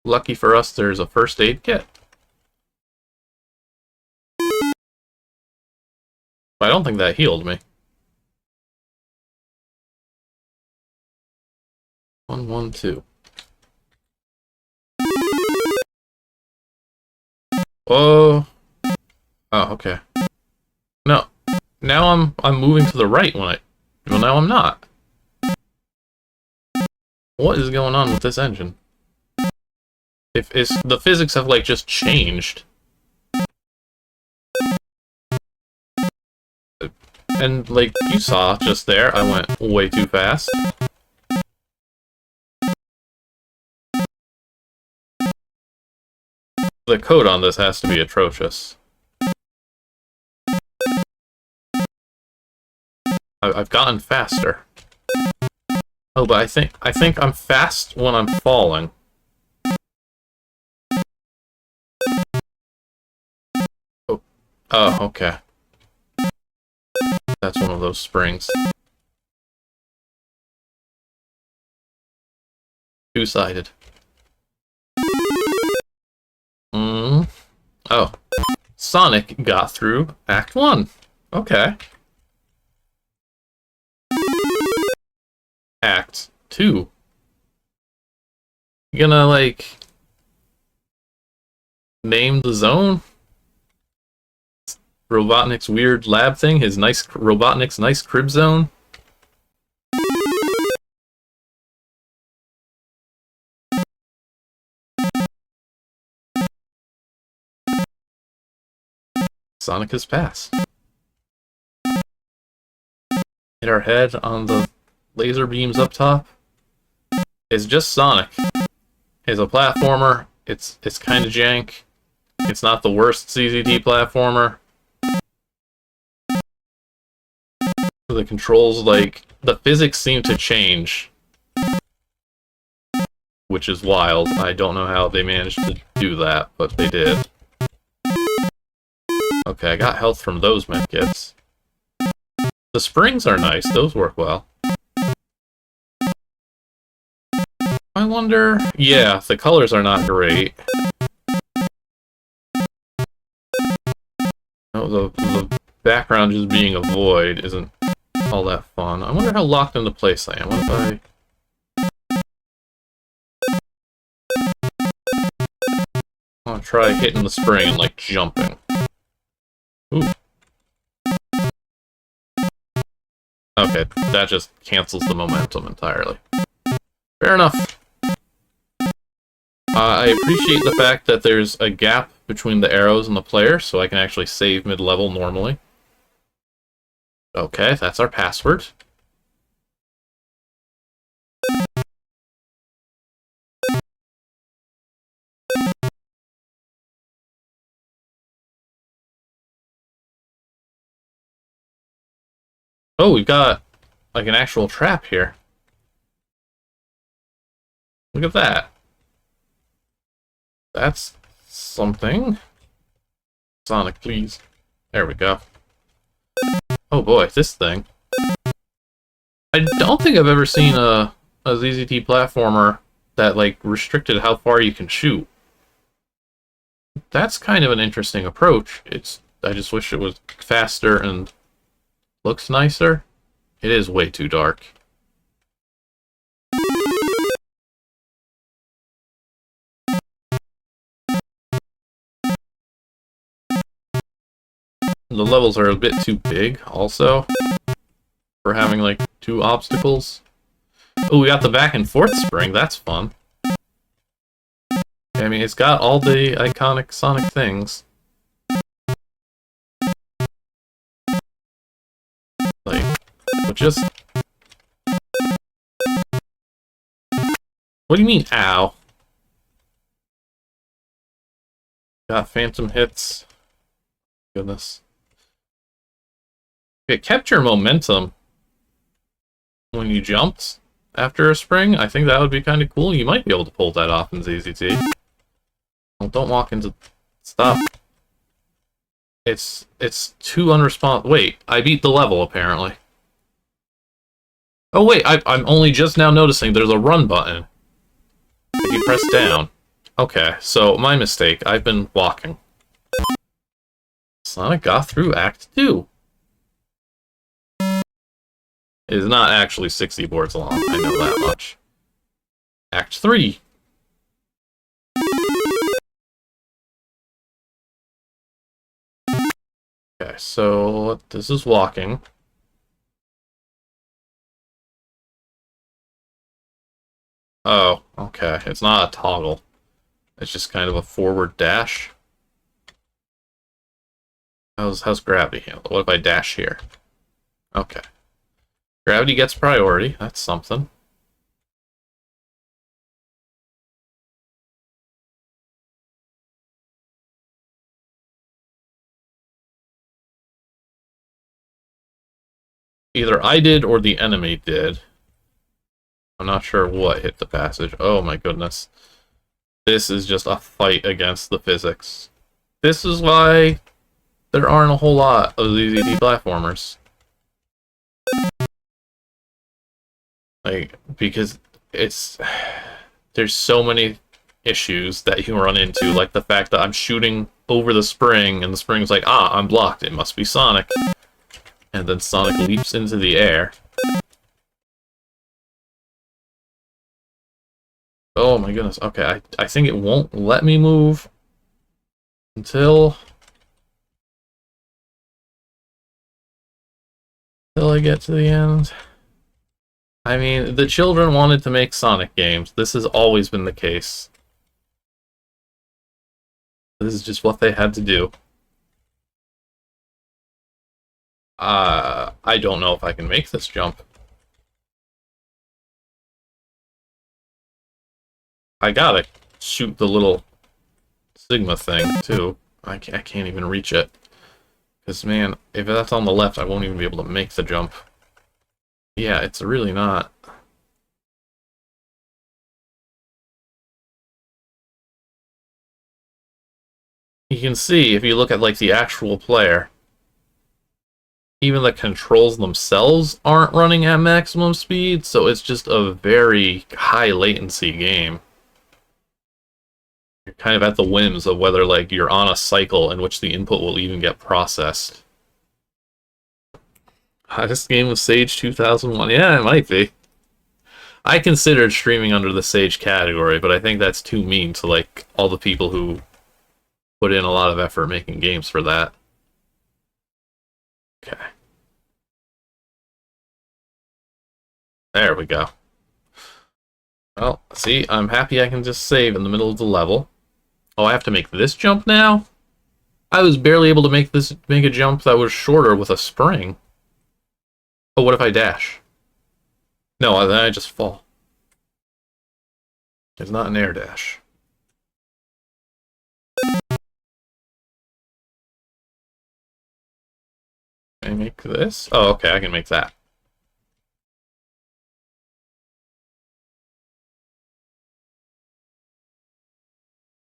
Lucky for us, there's a first aid kit. But I don't think that healed me. 112. Oh. Oh, okay. No. Now I'm moving to the right when well, now I'm not. What is going on with this engine? If the physics have, like, just changed. And, like, you saw just there, I went way too fast. The code on this has to be atrocious. I've gotten faster. Oh, but I think I'm fast when I'm falling. Oh, okay. That's one of those springs. Two-sided. Oh. Sonic got through Act 1. Okay. Act 2. You gonna, like, name the zone? Robotnik's weird lab thing? Robotnik's nice crib zone? Sonic has passed. Hit our head on the laser beams up top. It's just Sonic. It's a platformer. It's kind of jank. It's not the worst CZT platformer. The controls, like, the physics seem to change, which is wild. I don't know how they managed to do that, but they did. Okay, I got health from those medkits. The springs are nice, those work well. I wonder... Yeah, the colors are not great. No, the background just being a void isn't all that fun. I wonder how locked into place I am. What if I... I'll try hitting the spring and, like, jumping. Ooh. Okay, that just cancels the momentum entirely. Fair enough. I appreciate the fact that there's a gap between the arrows and the player, so I can actually save mid-level normally. Okay, that's our password. Oh, we've got, like, an actual trap here. Look at that. That's something. Sonic, please. There we go. Oh boy, this thing. I don't think I've ever seen a ZZT platformer that, like, restricted how far you can shoot. That's kind of an interesting approach. I just wish it was faster and looks nicer. It is way too dark. The levels are a bit too big, also, for having, like, 2 obstacles. Oh, we got the back and forth spring. That's fun. I mean, it's got all the iconic Sonic things. Like, but just... What do you mean, ow? Got phantom hits. Goodness. It kept your momentum when you jumped after a spring. I think that would be kind of cool. You might be able to pull that off in ZZT. Well, don't walk into... Stop. It's too unresponsive. Wait, I beat the level, apparently. Oh, wait, I'm only just now noticing there's a run button. If you press down. Okay, so my mistake. I've been walking. Sonic got through Act 2. It is not actually 60 boards long, I know that much. Act 3. Okay, so this is walking. Oh, okay. It's not a toggle. It's just kind of a forward dash. How's gravity handled? What if I dash here? Okay. Gravity gets priority. That's something. Either I did or the enemy did. I'm not sure what hit the passage. Oh my goodness. This is just a fight against the physics. This is why there aren't a whole lot of ZZT platformers. Like, because there's so many issues that you run into, like the fact that I'm shooting over the spring, and the spring's like, ah, I'm blocked, it must be Sonic. And then Sonic leaps into the air. Oh my goodness, okay, I think it won't let me move until I get to the end. I mean, the children wanted to make Sonic games. This has always been the case. This is just what they had to do. I don't know if I can make this jump. I gotta shoot the little Sigma thing, too. I can't even reach it. Because, man, if that's on the left, I won't even be able to make the jump. Yeah, it's really not. You can see, if you look at, like, the actual player, even the controls themselves aren't running at maximum speed, so it's just a very high latency game. You're kind of at the whims of whether, like, you're on a cycle in which the input will even get processed. Hottest game was Sage 2001. Yeah, it might be. I considered streaming under the Sage category, but I think that's too mean to, like, all the people who put in a lot of effort making games for that. Okay. There we go. Well, see, I'm happy I can just save in the middle of the level. Oh, I have to make this jump now? I was barely able to make a jump that was shorter with a spring. Oh, what if I dash? No, then I just fall. It's not an air dash. Can I make this? Oh, okay, I can make that.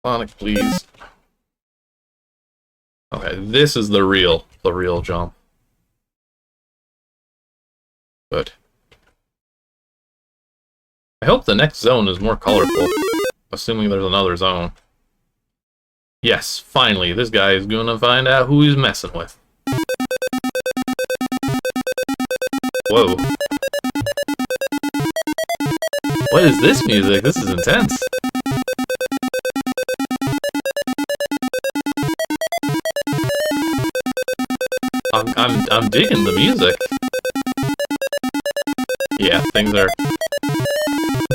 Sonic, please. Okay, this is the real jump. Good. I hope the next zone is more colorful, assuming there's another zone. Yes, finally, this guy is gonna find out who he's messing with. Whoa. What is this music? This is intense. I'm digging the music. Yeah,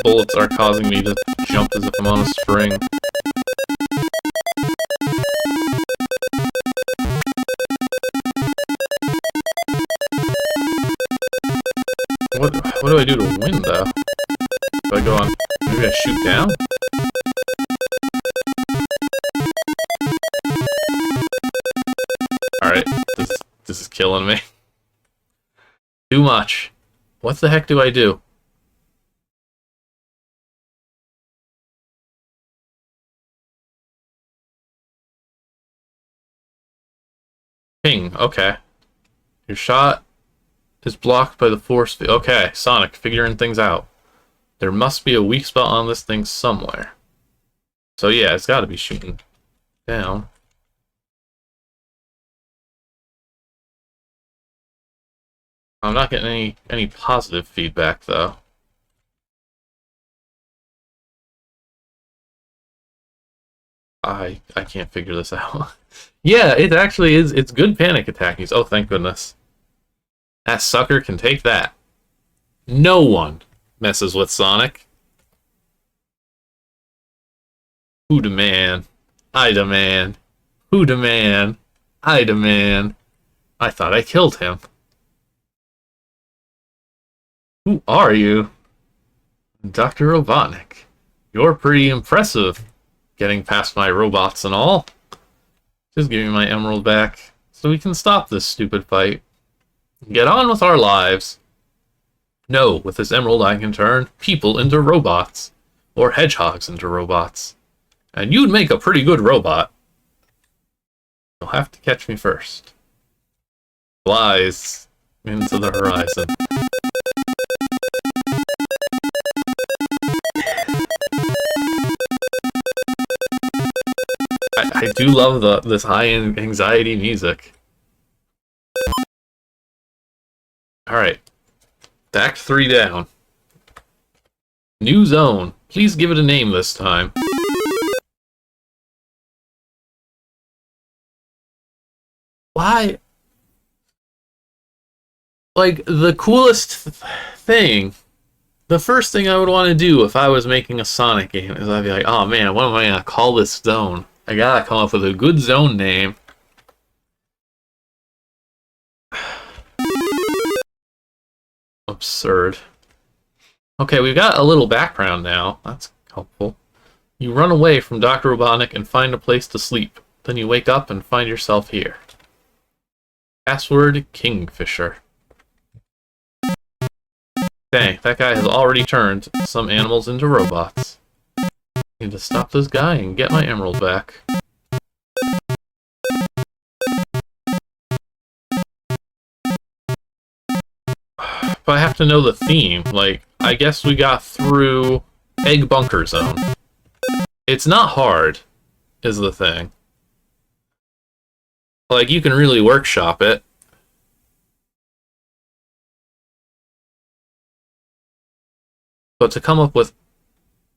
bullets are causing me to jump as if I'm on a spring. What do I do to win, though? Do I go on... Maybe I shoot down? Alright, this is killing me. Too much. What the heck do I do? Ping, okay. Your shot is blocked by the force field. Okay, Sonic, figuring things out. There must be a weak spot on this thing somewhere. So yeah, it's gotta be shooting down. I'm not getting any positive feedback, though. I can't figure this out. Yeah, it actually is. It's good panic attack use. Oh, thank goodness. That sucker can take that. No one messes with Sonic. Who demand? I demand. Who demand? I demand. I thought I killed him. Who are you? Dr. Robotnik. You're pretty impressive, getting past my robots and all. Just give me my emerald back, so we can stop this stupid fight. Get on with our lives. No, with this emerald I can turn people into robots. Or hedgehogs into robots. And you'd make a pretty good robot. You'll have to catch me first. Flies into the horizon. I do love this high anxiety music. Alright. Act 3 down. New zone. Please give it a name this time. Why? Like, the coolest thing, the first thing I would want to do if I was making a Sonic game is I'd be like, oh man, what am I going to call this zone? I gotta come up with a good zone name. Absurd. Okay, we've got a little background now. That's helpful. You run away from Dr. Robotnik and find a place to sleep. Then you wake up and find yourself here. Password Kingfisher. Dang, that guy has already turned some animals into robots. I need to stop this guy and get my emerald back. But I have to know the theme. Like, I guess we got through Egg Bunker Zone. It's not hard, is the thing. Like, you can really workshop it. But to come up with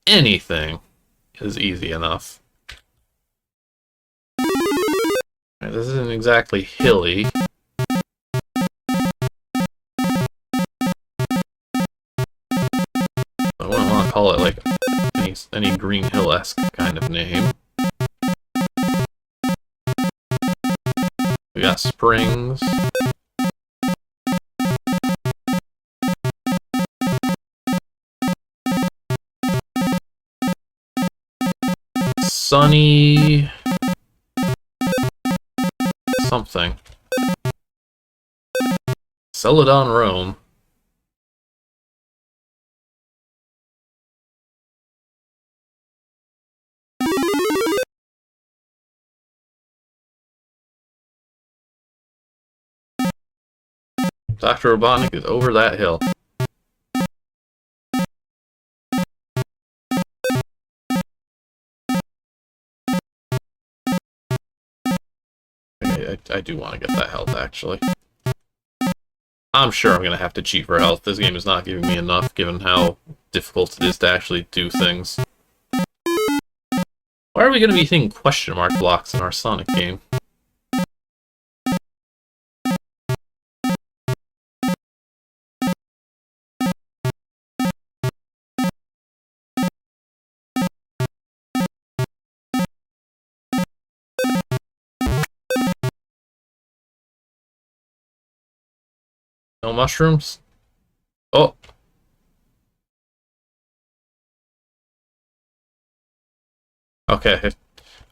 anything is easy enough. Right, this isn't exactly hilly. I wouldn't want to call it like any Green Hill-esque kind of name. We got springs. Sunny... something. Celadon Rome. Dr. Robotnik is over that hill. I do want to get that health, actually. I'm sure I'm going to have to cheat for health. This game is not giving me enough, given how difficult it is to actually do things. Why are we going to be hitting question mark blocks in our Sonic game? No mushrooms? Oh! Okay.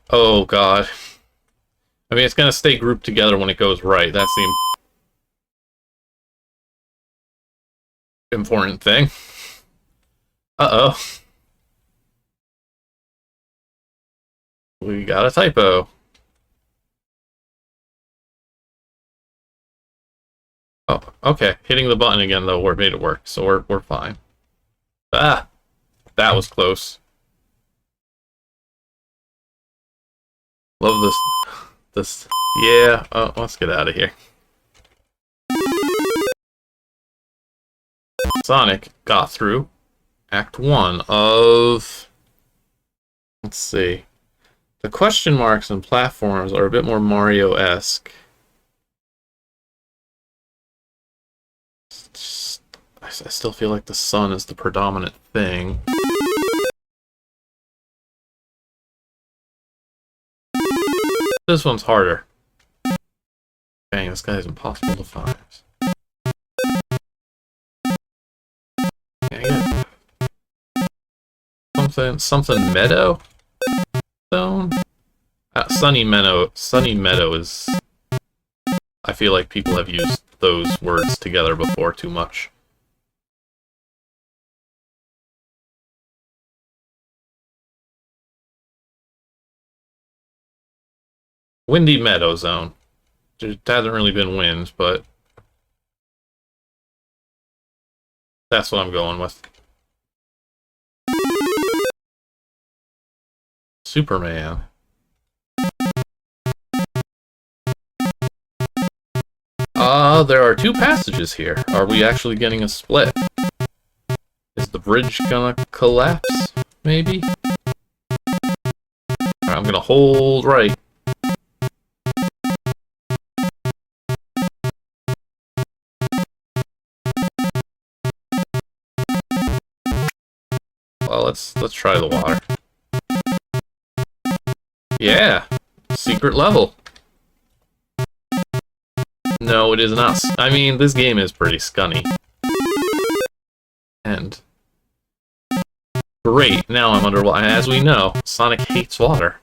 Oh, God. I mean, it's gonna stay grouped together when it goes right. That's the important thing. Uh-oh. We got a typo. Oh, okay. Hitting the button again, though, made it work, so we're fine. Ah! That was close. Love this. Yeah, let's get out of here. Sonic got through Act 1 of... Let's see. The question marks and platforms are a bit more Mario-esque. I still feel like the sun is the predominant thing. This one's harder. Dang, this guy's impossible to find. Dang it. Something meadow zone? Sunny meadow is... I feel like people have used those words together before too much. Windy Meadow Zone. There hasn't really been wind, but that's what I'm going with. Superman. There are two passages here. Are we actually getting a split? Is the bridge gonna collapse, maybe? Alright, I'm gonna hold right. Well, let's try the water. Yeah! Secret level. No, it is not. I mean, this game is pretty scunny. And Great, now I'm underwater. As we know, Sonic hates water.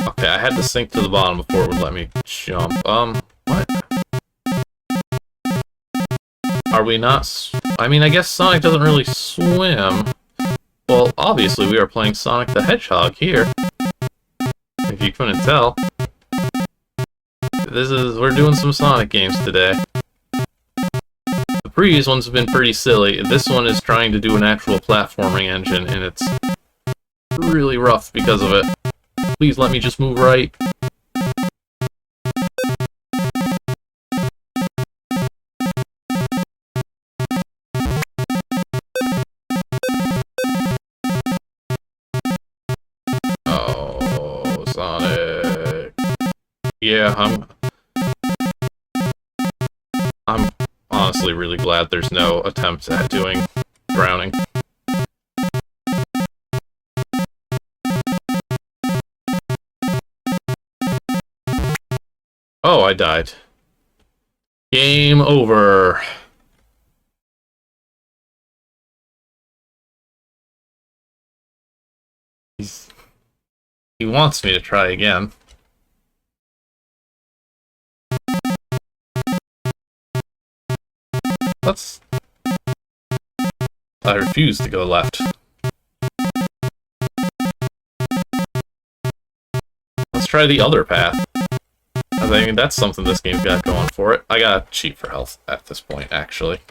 Okay, I had to sink to the bottom before it would let me jump. What? Are we not... I mean, I guess Sonic doesn't really swim. Well, obviously we are playing Sonic the Hedgehog here. If you couldn't tell. We're doing some Sonic games today. The previous ones have been pretty silly. This one is trying to do an actual platforming engine, and it's really rough because of it. Please let me just move right. Oh, Sonic. Yeah, I'm honestly really glad there's no attempt at doing drowning. Oh, I died. Game over. He wants me to try again. I refuse to go left. Let's try the other path. I mean, that's something this game's got going for it. I gotta cheat for health at this point, actually.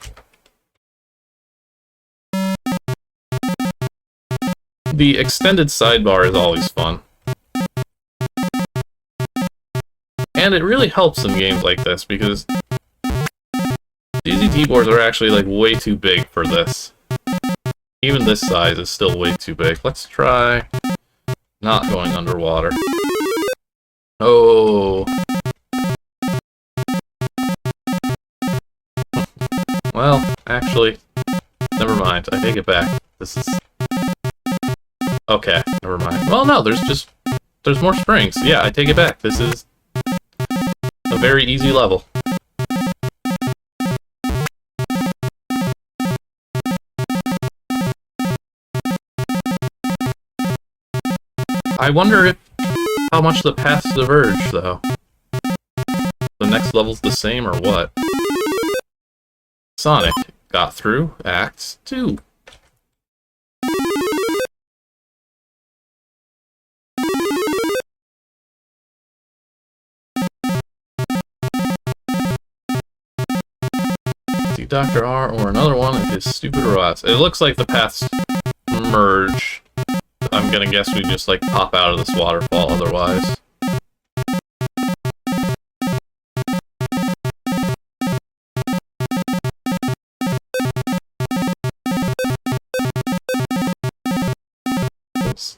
The extended sidebar is always fun. And it really helps in games like this, because CZT boards are actually, like, way too big for this. Even this size is still way too big. Let's try not going underwater. Oh. Well, actually, never mind. I take it back. This is... Okay, never mind. Well, no, there's more springs. Yeah, I take it back. This is a very easy level. I wonder how much the paths diverge, though. The next level's the same, or what? Sonic got through Act 2. See Dr. R or another one of his stupid robots. It looks like the paths merge. I'm gonna guess we just, like, pop out of this waterfall otherwise.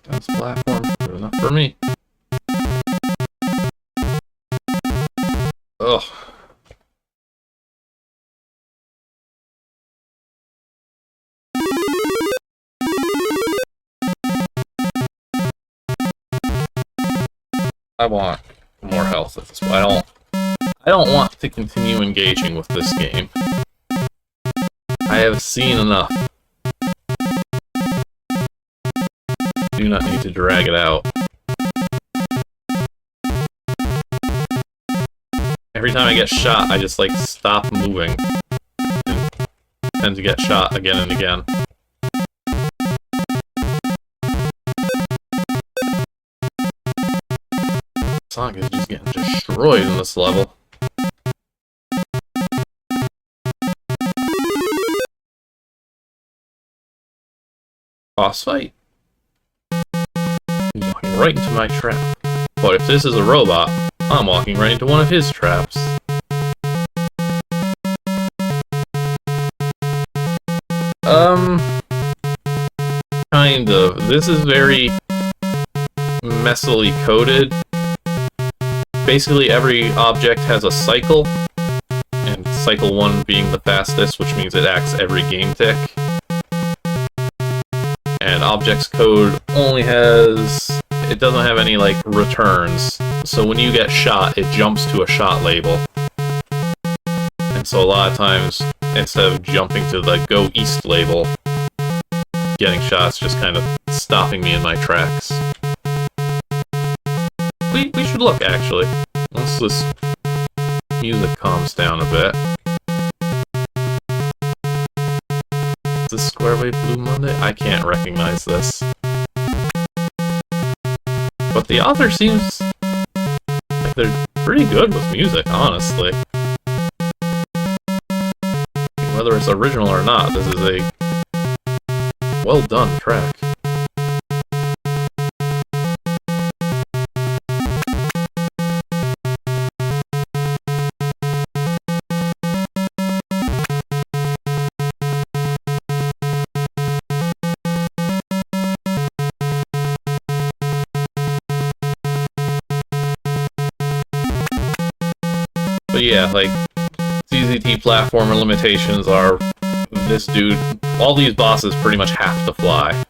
That's platform. Good enough for me. Ugh. I want more health at this point. I don't want to continue engaging with this game. I have seen enough. Do not need to drag it out. Every time I get shot, I just, like, stop moving. And tend to get shot again and again. Sonic is just getting destroyed in this level. Boss fight. He's walking right into my trap. But if this is a robot, I'm walking right into one of his traps. Kind of. This is very messily coded. Basically, every object has a cycle, and cycle 1 being the fastest, which means it acts every game tick. And objects code only has... it doesn't have any, like, returns. So when you get shot, it jumps to a shot label. And so a lot of times, instead of jumping to the Go East label, getting shots just kind of stopping me in my tracks. We should look, actually. Once this music calms down a bit. Is this Square Wave Blue Monday? I can't recognize this. But the author seems like they're pretty good with music, honestly. Whether it's original or not, this is a well-done track. But yeah, like, ZZT platformer limitations are this dude. All these bosses pretty much have to fly.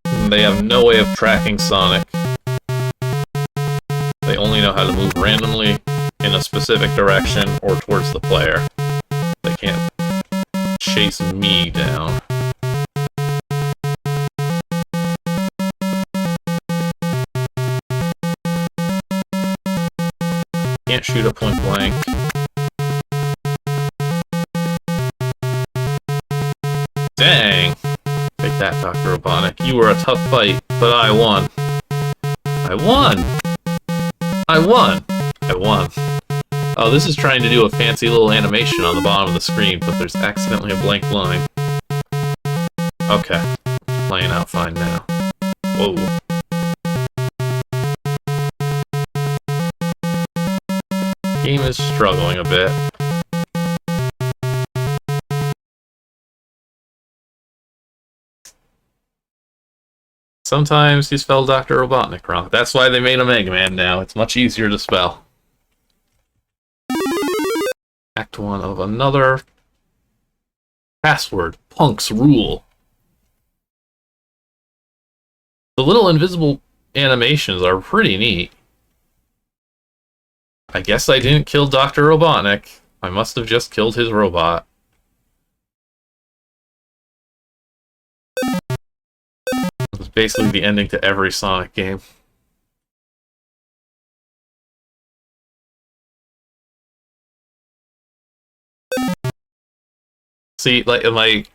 And they have no way of tracking Sonic. They only know how to move randomly in a specific direction or towards the player. They can't chase me down. Can't shoot at point blank. Dang! Take that, Dr. Robotnik. You were a tough fight, but I won. I won! I won! I won. Oh, this is trying to do a fancy little animation on the bottom of the screen, but there's accidentally a blank line. Okay. Playing out fine now. Whoa. Game is struggling a bit. Sometimes you spell Dr. Robotnik wrong. That's why they made a Mega Man now. It's much easier to spell. Act 1 of another. Password. Punks rule. The little invisible animations are pretty neat. I guess I didn't kill Dr. Robotnik. I must have just killed his robot. It was basically the ending to every Sonic game. See, like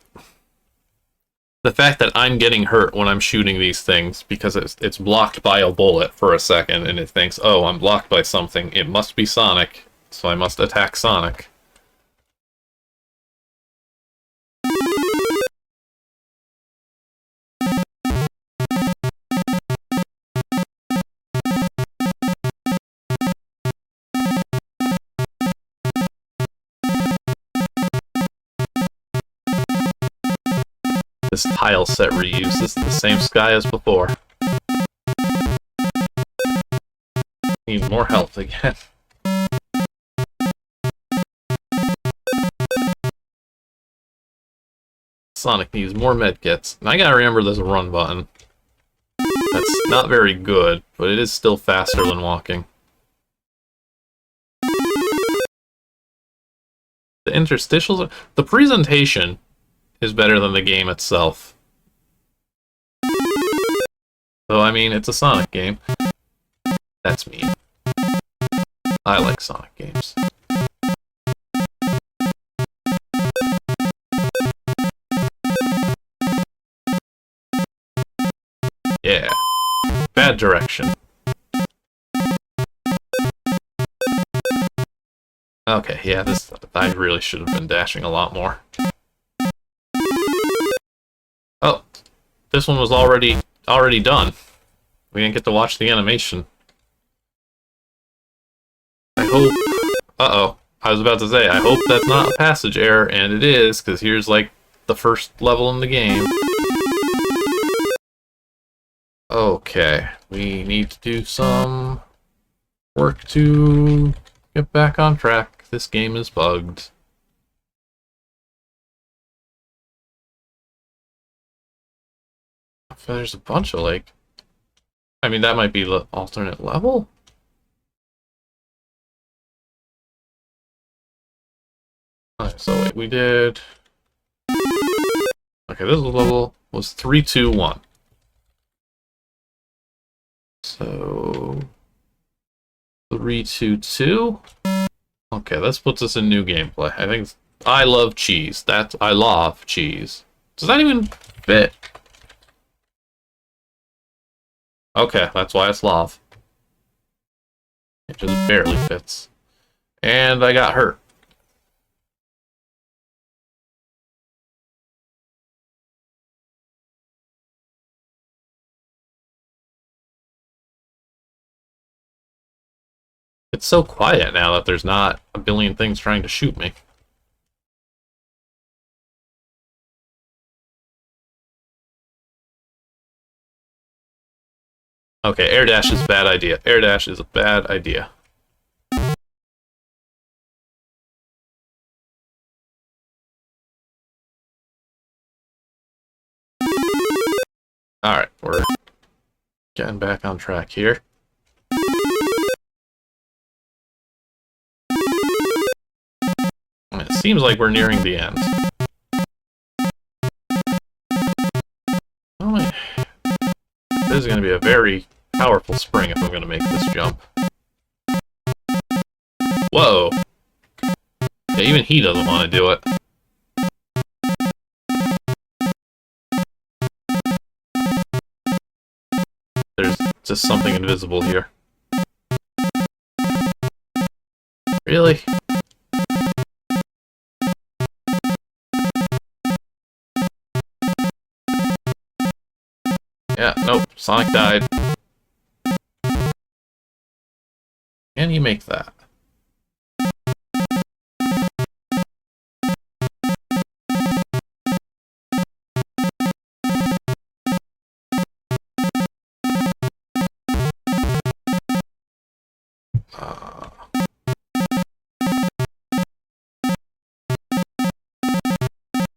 the fact that I'm getting hurt when I'm shooting these things because it's blocked by a bullet for a second, and it thinks, oh, I'm blocked by something. It must be Sonic, so I must attack Sonic. This tile set reuse. This is the same sky as before. Need more health again. Sonic needs more medkits. And I gotta remember there's a run button. That's not very good, but it is still faster than walking. The interstitials... The presentation is better than the game itself. So, I mean, it's a Sonic game. That's mean. I like Sonic games. Yeah. Bad direction. Okay, yeah, this... I really should have been dashing a lot more. Oh, this one was already done. We didn't get to watch the animation. I hope... Uh-oh. I was about to say, I hope that's not a passage error, and it is, because here's, like, the first level in the game. Okay, we need to do some work to get back on track. This game is bugged. There's a bunch of, like, I mean, that might be the alternate level. Alright, so wait, we did... Okay, this level was 3, 2, 1. So... 3, 2, 2? Okay, this puts us in new gameplay. I think I love cheese. That's... I love cheese. Does that even fit? Okay, that's why it's love. It just barely fits. And I got hurt. It's so quiet now that there's not a billion things trying to shoot me. Okay, air dash is a bad idea. Air dash is a bad idea. Alright, we're getting back on track here. It seems like we're nearing the end. Oh, wait. This is going to be a very powerful spring if I'm going to make this jump. Whoa! Yeah, even he doesn't want to do it. There's just something invisible here. Really? Yeah, nope. Sonic died. Can you make that?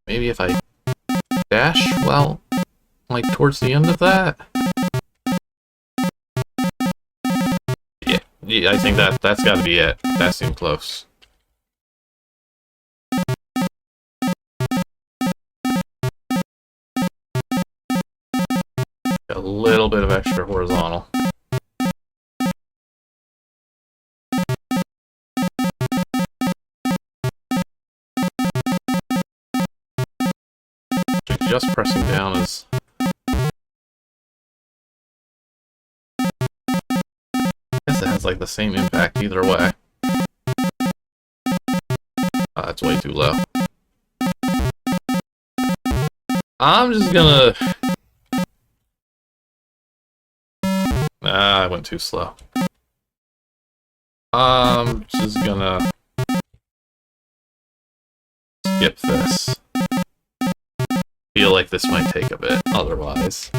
Maybe if I dash, well, like towards the end of that? Yeah, I think that's gotta be it. That seemed close. A little bit of extra horizontal. Just pressing down is... I guess it has like the same impact either way. That's way too low. I'm just gonna... I went too slow. I'm just gonna... skip this. Feel like this might take a bit, otherwise.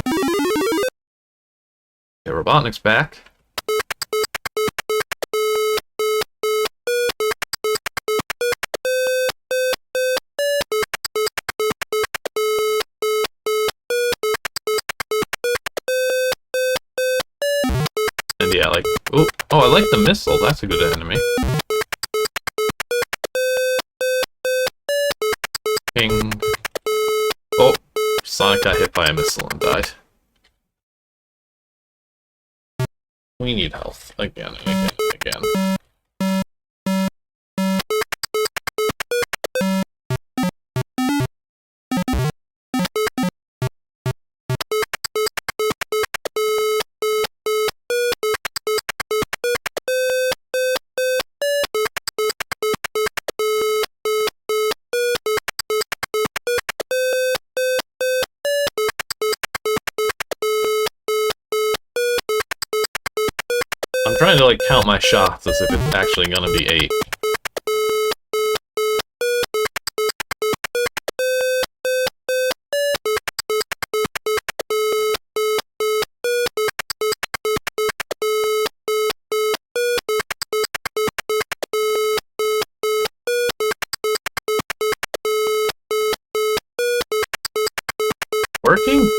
Okay, Robotnik's back. And yeah, like, oh, I like the missile. That's a good enemy. Ping. Oh, Sonic got hit by a missile and died. We need health again and again and again. I'm trying to like count my shots as if it's actually gonna be 8. Working?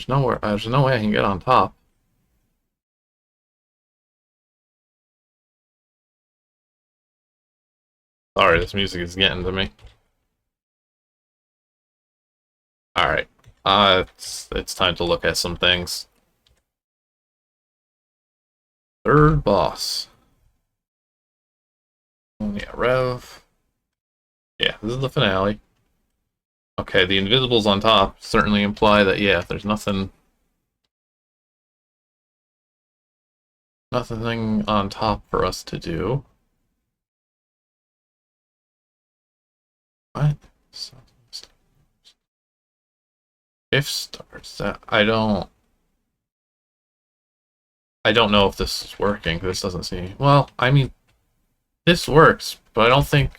There's no way I can get on top. Sorry, this music is getting to me. Alright. It's time to look at some things. Third boss. Yeah, Rev. Yeah, this is the finale. Okay, the invisibles on top certainly imply that, yeah, there's nothing on top for us to do. What? If starts, I don't know if this is working. This doesn't seem... Well, I mean, this works, but I don't think...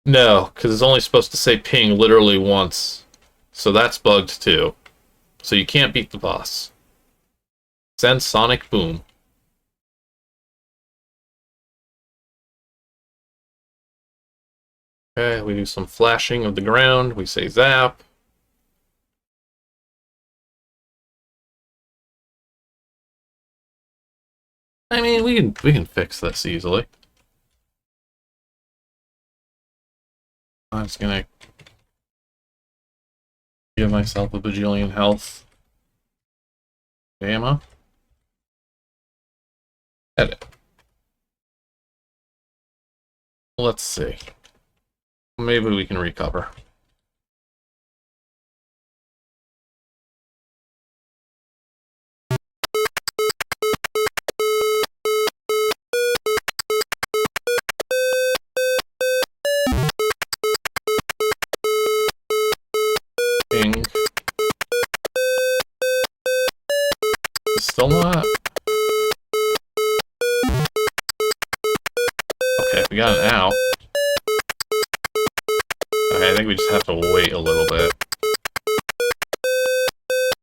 No, because it's only supposed to say ping literally once. So that's bugged too. So you can't beat the boss. Send Sonic Boom. Okay, we do some flashing of the ground. We say zap. I mean, we can fix this easily. I'm just gonna give myself a bajillion health. Ammo. Edit. Let's see. Maybe we can recover. Ping. Still not. Okay, we got an ow. Okay, I think we just have to wait a little bit.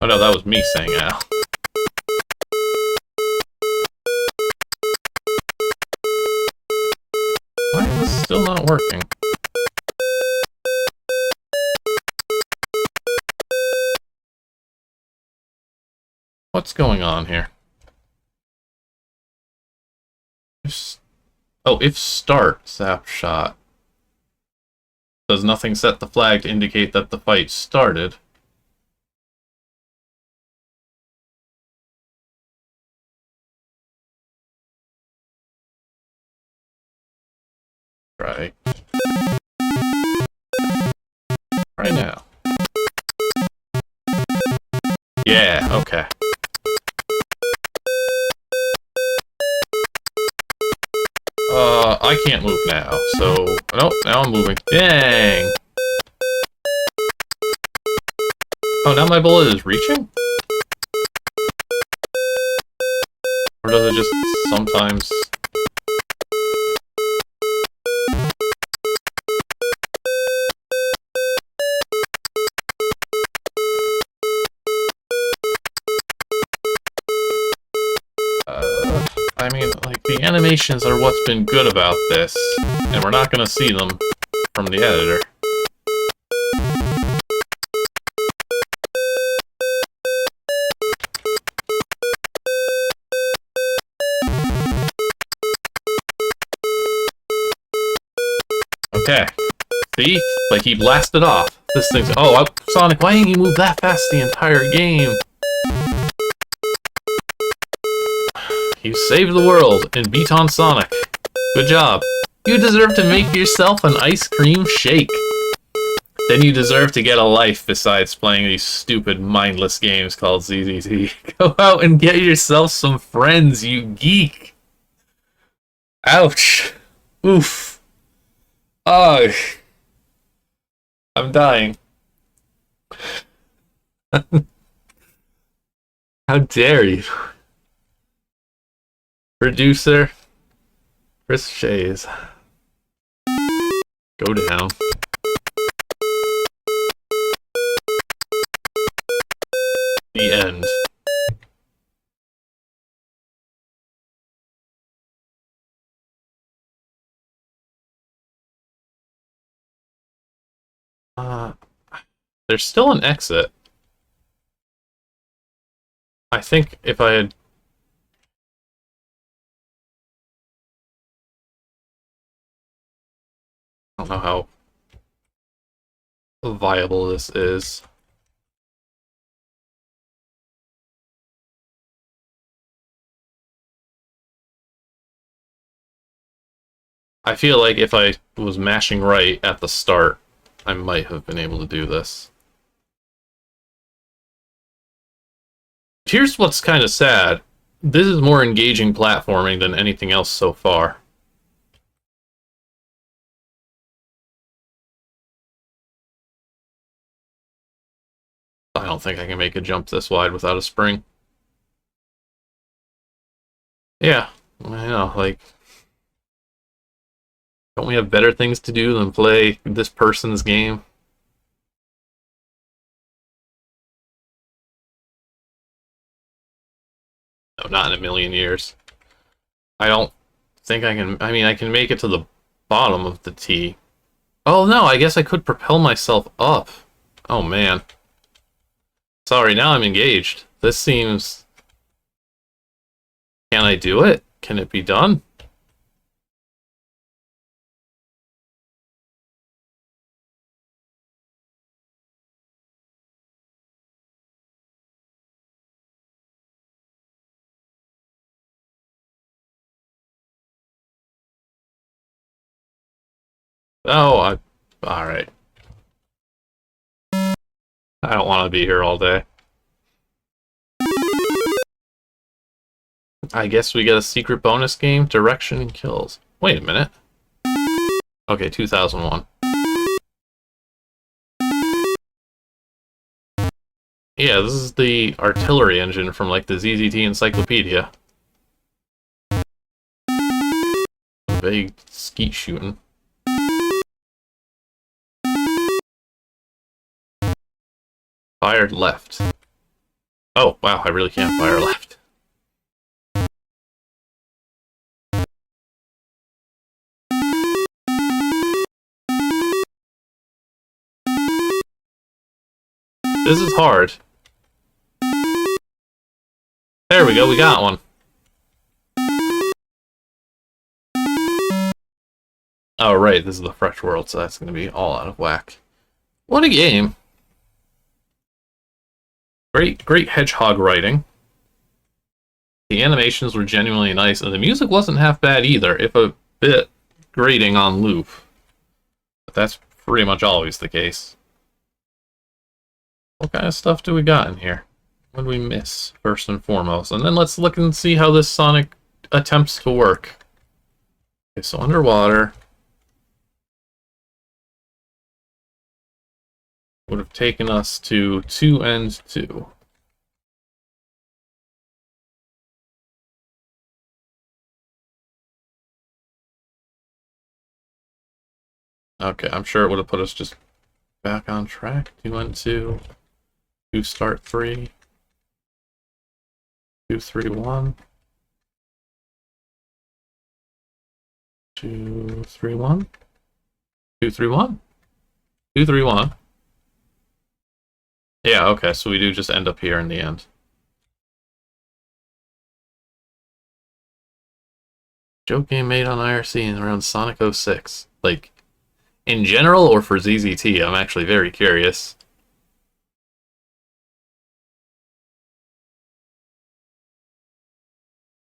Oh no, that was me saying ow. Why is this still not working? What's going on here? If start zap shot. Does nothing set the flag to indicate that the fight started? Right. Right now. Yeah, okay. I can't move now, so... Nope, now I'm moving. Dang! Oh, now my bullet is reaching? Or does it just sometimes... I mean, like, the animations are what's been good about this, and we're not gonna see them from the editor. Okay. See? Like, he blasted off. This thing's... Oh, Sonic, why didn't you move that fast the entire game? You saved the world and beat on Sonic. Good job. You deserve to make yourself an ice cream shake. Then you deserve to get a life besides playing these stupid, mindless games called ZZT. Go out and get yourself some friends, you geek. Ouch. Oof. Ugh. I'm dying. How dare you? Producer Chris Shays. Go down. The end. There's still an exit. I think if I had... I don't know how viable this is. I feel like if I was mashing right at the start, I might have been able to do this. Here's what's kind of sad. This is more engaging platforming than anything else so far. I don't think I can make a jump this wide without a spring. Yeah, I know, like... Don't we have better things to do than play this person's game? No, not in a million years. I don't think I can... I mean, I can make it to the bottom of the T. Oh, no, I guess I could propel myself up. Oh, man. Sorry, now I'm engaged. This seems... Can I do it? Can it be done? Oh, alright. I don't want to be here all day. I guess we get a secret bonus game, Direction and Kills. Wait a minute. Okay, 2001. Yeah, this is the artillery engine from, like, the ZZT Encyclopedia. Vague skeet shooting. Fired left. Oh, wow, I really can't fire left. This is hard. There we go, we got one. Oh, right, this is the Fresh World, so that's going to be all out of whack. What a game. Great Hedgehog writing. The animations were genuinely nice, and the music wasn't half bad either, if a bit grating on loop. But that's pretty much always the case. What kind of stuff do we got in here? What did we miss, first and foremost? And then let's look and see how this Sonic attempts to work. Okay, so underwater would have taken us to 2 and 2. Okay, I'm sure it would have put us just back on track. 2 and 2. 2 start 3. 2 3 1. 2 3 1. 2 3 1. 2 3 1. Yeah, okay, so we do just end up here in the end. Joke game made on IRC in around Sonic 06. Like, in general or for ZZT? I'm actually very curious.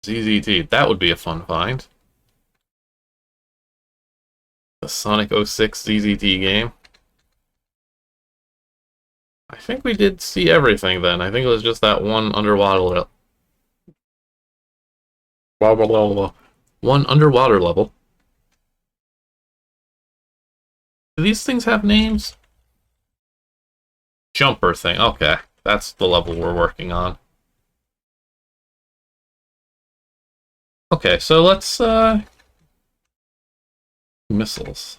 ZZT, that would be a fun find. The Sonic 06 ZZT game. I think we did see everything then. I think it was just that one underwater level. One underwater level. Do these things have names? Jumper thing. Okay, that's the level we're working on. Okay, so let's, missiles.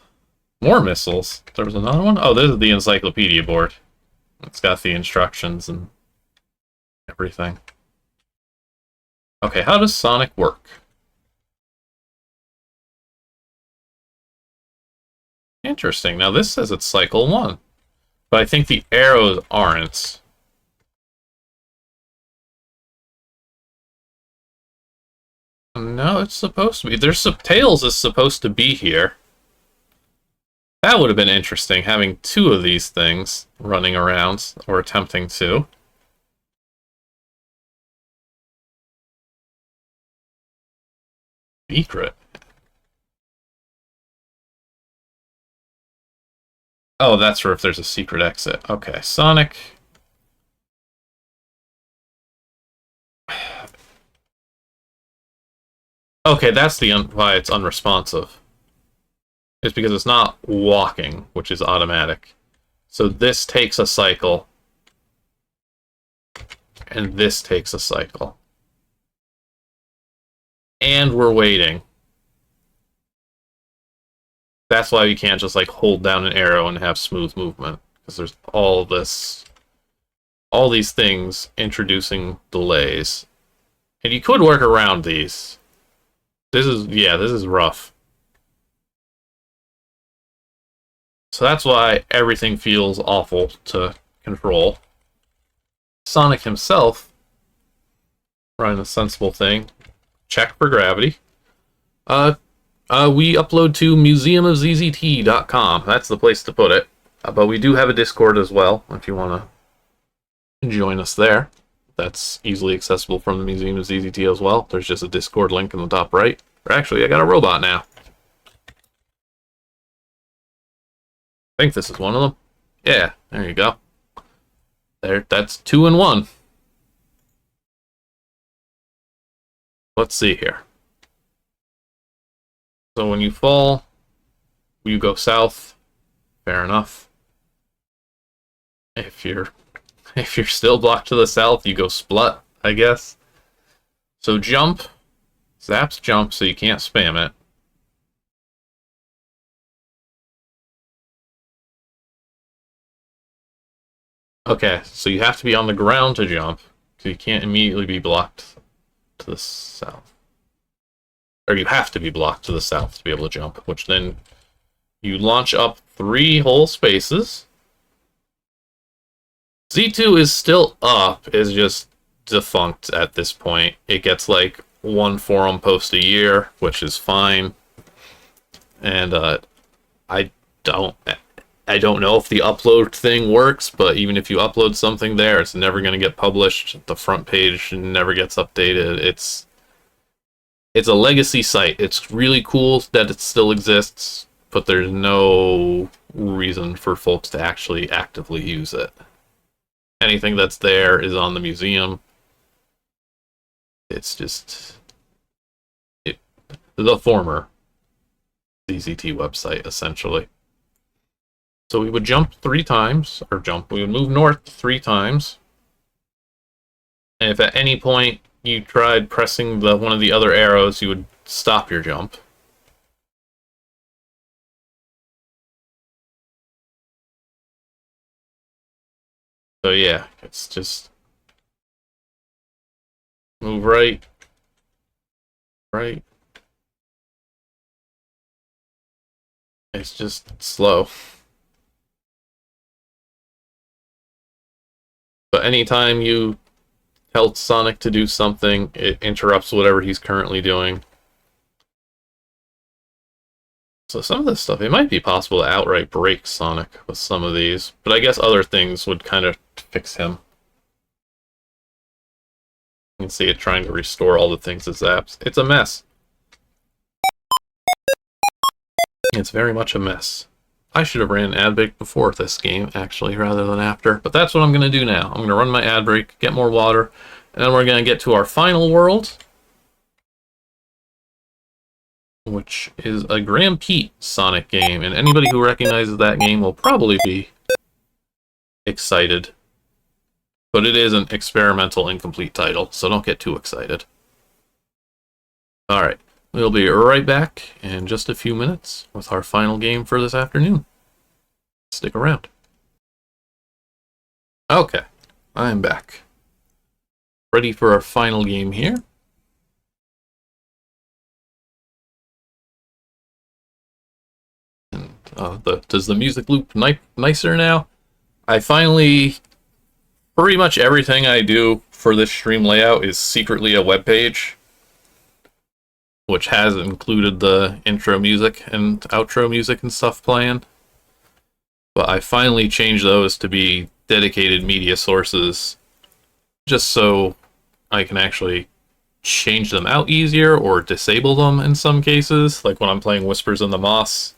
More missiles. There was another one? Oh, this is the encyclopedia board. It's got the instructions and everything. Okay, how does Sonic work? Interesting. Now this says it's cycle 1. But I think the arrows aren't. No, it's supposed to be. There's some Tails is supposed to be here. That would have been interesting, having two of these things running around, or attempting to. Secret. Oh, that's for if there's a secret exit. Okay, Sonic. Okay, that's the why it's unresponsive. It's because it's not walking, which is automatic. So this takes a cycle. And this takes a cycle. And we're waiting. That's why you can't just like hold down an arrow and have smooth movement. Because there's all these things introducing delays. And you could work around these. This is rough. So that's why everything feels awful to control. Sonic himself, running a sensible thing, check for gravity. We upload to museumofzzt.com. That's the place to put it. But we do have a Discord as well, if you want to join us there. That's easily accessible from the Museum of ZZT as well. There's just a Discord link in the top right. Or actually, I got a robot now. I think this is one of them. Yeah, there you go. There, that's 2 in 1. Let's see here. So when you fall, you go south. Fair enough. If you're still blocked to the south, you go splut, I guess. So jump. Zaps jump, so you can't spam it. Okay, so you have to be on the ground to jump, so you can't immediately be blocked to the south. Or you have to be blocked to the south to be able to jump, which then you launch up 3 whole spaces. Z2 is still up, is just defunct at this point. It gets like 1 forum post a year, which is fine. And I don't know if the upload thing works, but even if you upload something there, it's never going to get published. The front page never gets updated. It's a legacy site. It's really cool that it still exists, but there's no reason for folks to actually actively use it. Anything that's there is on the museum. It's just the former ZZT website, essentially. So we would jump 3 times, we would move north 3 times. And if at any point you tried pressing one of the other arrows, you would stop your jump. So yeah, it's just move right. It's just slow. But anytime you tell Sonic to do something, it interrupts whatever he's currently doing. So some of this stuff, it might be possible to outright break Sonic with some of these, but I guess other things would kind of fix him. You can see it trying to restore all the things it zaps. It's a mess. It's very much a mess. I should have ran an ad break before this game, actually, rather than after. But that's what I'm going to do now. I'm going to run my ad break, get more water, and then we're going to get to our final world, which is a Grand Peet Sonic game. And anybody who recognizes that game will probably be excited. But it is an experimental, incomplete title, so don't get too excited. Alright. We'll be right back in just a few minutes with our final game for this afternoon. Stick around. Okay, I'm back. Ready for our final game here. And does the music loop nicer now? I finally, pretty much everything I do for this stream layout is secretly a web page, which has included the intro music and outro music and stuff playing. But I finally changed those to be dedicated media sources, just so I can actually change them out easier or disable them in some cases. Like when I'm playing Whispers in the Moss,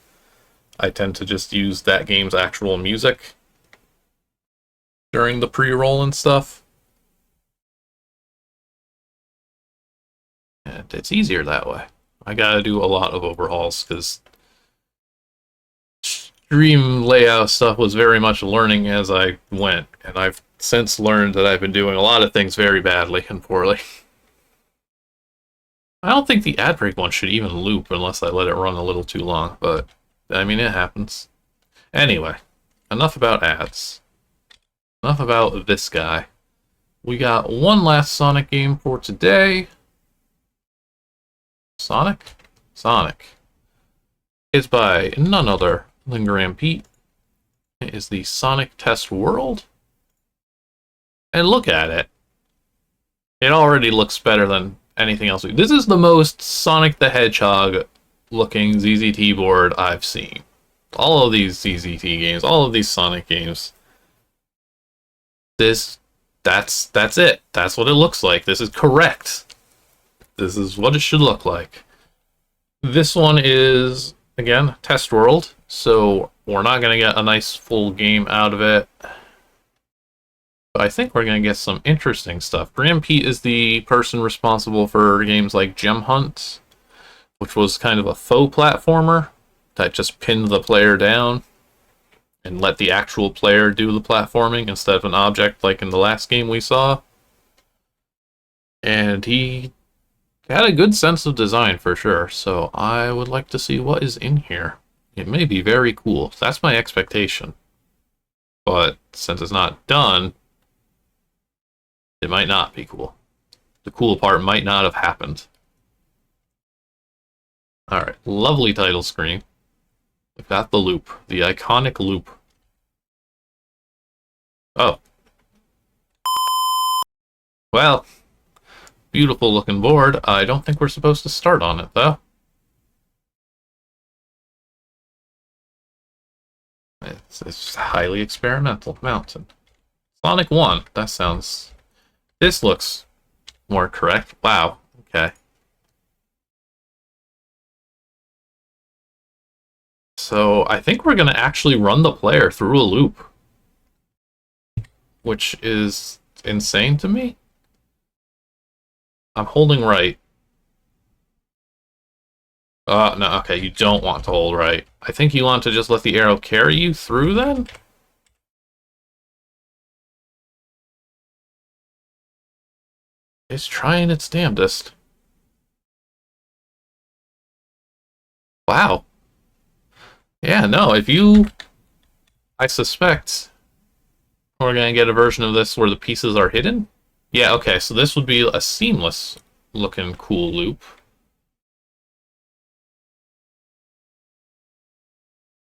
I tend to just use that game's actual music during the pre-roll and stuff. And it's easier that way. I gotta do a lot of overhauls because stream layout stuff was very much learning as I went, and I've since learned that I've been doing a lot of things very badly and poorly. I don't think the ad break one should even loop unless I let it run a little too long, but I mean, it happens. Anyway, enough about ads. Enough about this guy. We got one last Sonic game for today. Sonic? Sonic. It's by none other than Peet. It is the Sonic Test World. And look at it. It already looks better than anything else. This is the most Sonic the Hedgehog looking ZZT board I've seen. All of these ZZT games, all of these Sonic games. That's it. That's what it looks like. This is correct. This is what it should look like. This one is, again, test world, so we're not going to get a nice full game out of it. But I think we're going to get some interesting stuff. Peet is the person responsible for games like Gem Hunt, which was kind of a faux platformer that just pinned the player down and let the actual player do the platforming instead of an object like in the last game we saw. And he had a good sense of design for sure, so I would like to see what is in here. It may be very cool. That's my expectation. But since it's not done, it might not be cool. The cool part might not have happened. Alright, lovely title screen. We've got the loop, the iconic loop. Oh. Well, beautiful looking board. I don't think we're supposed to start on it, though. It's highly experimental mountain. Sonic 1, that sounds... This looks more correct. Wow, okay. So I think we're going to actually run the player through a loop, which is insane to me. I'm holding right. No, okay, you don't want to hold right. I think you want to just let the arrow carry you through then? It's trying its damnedest. Wow. Yeah, no, if you... I suspect we're going to get a version of this where the pieces are hidden. Yeah, okay, so this would be a seamless looking cool loop.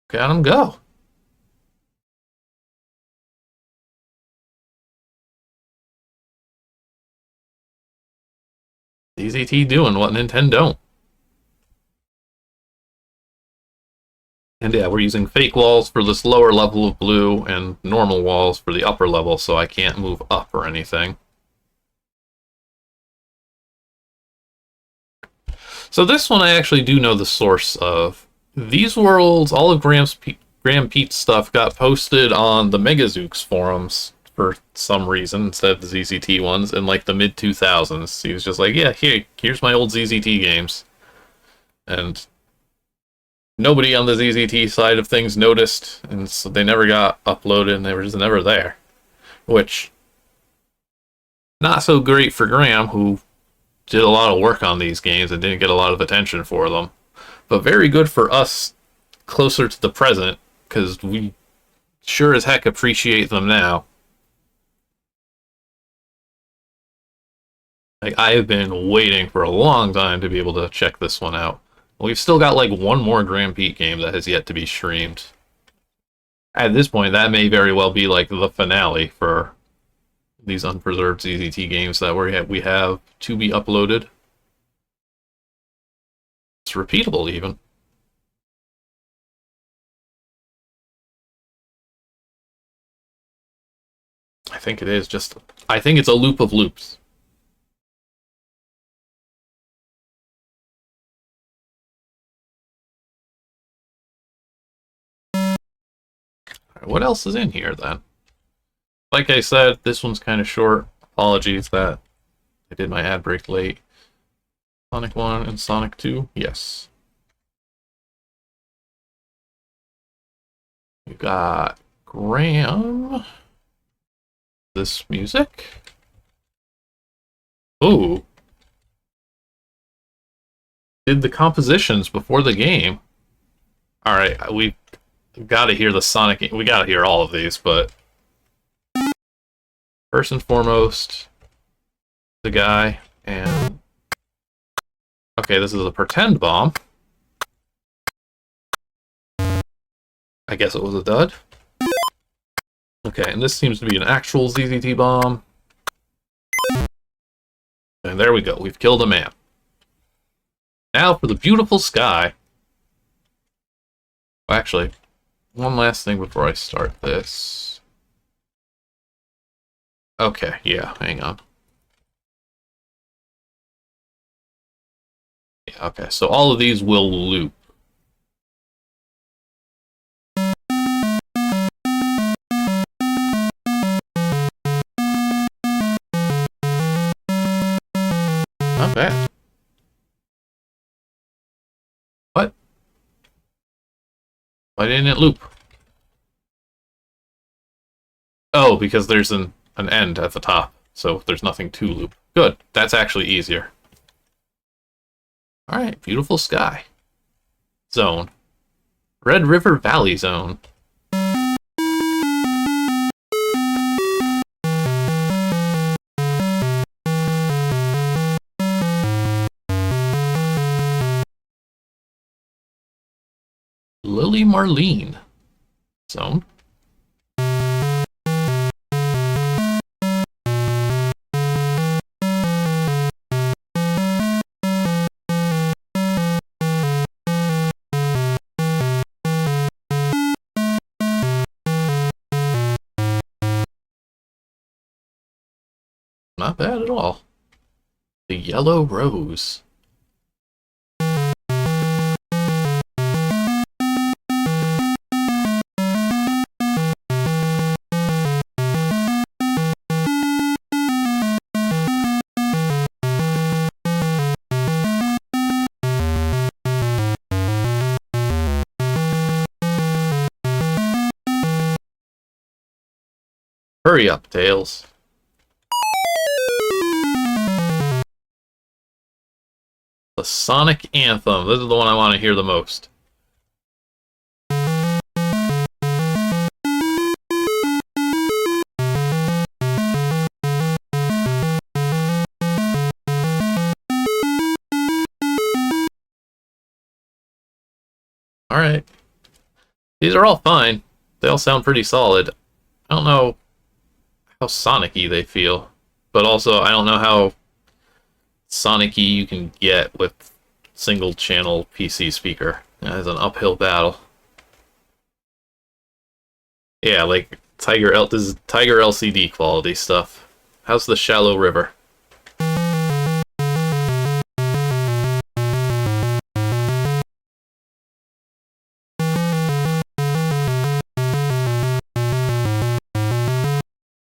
Got him go. ZZT doing what Nintendo don't. And yeah, we're using fake walls for this lower level of blue and normal walls for the upper level, so I can't move up or anything. So this one I actually do know the source of. These worlds, all of Peet's stuff got posted on the Megazooks forums for some reason instead of the ZZT ones in like the mid-2000s. He was just like, yeah, here's my old ZZT games. And nobody on the ZZT side of things noticed, and so they never got uploaded and they were just never there. Which, not so great for Graham, who did a lot of work on these games and didn't get a lot of attention for them. But very good for us closer to the present, because we sure as heck appreciate them now. Like, I have been waiting for a long time to be able to check this one out. We've still got like one more Peet game that has yet to be streamed. At this point, that may very well be like the finale for these unpreserved ZZT games that we have to be uploaded. It's repeatable, even. I think it is just... I think it's a loop of loops. What else is in here, then? Like I said, this one's kind of short. Apologies that I did my ad break late. Sonic 1 and Sonic 2, yes. You got Graham. This music? Ooh. Did the compositions before the game. Alright, we've got to hear the Sonic... We got to hear all of these, but... First and foremost, the guy, and... Okay, this is a pretend bomb. I guess it was a dud. Okay, and this seems to be an actual ZZT bomb. And there we go, we've killed a man. Now for the beautiful sky. Well, actually, one last thing before I start this. Okay, yeah, hang on. Yeah, okay, so all of these will loop. Not bad. What? Why didn't it loop? Oh, because there's an end at the top, so there's nothing to loop. Good, that's actually easier. Alright, beautiful sky. Zone. Red River Valley Zone. Lily Marlene Zone. Not bad at all. The Yellow Rose. Hurry up, Tails. The Sonic Anthem. This is the one I want to hear the most. Alright. These are all fine. They all sound pretty solid. I don't know how Sonic-y they feel, but also I don't know how Sonic-y you can get with single-channel PC speaker. It's an uphill battle. Yeah, like this is Tiger LCD quality stuff. How's the Shallow River?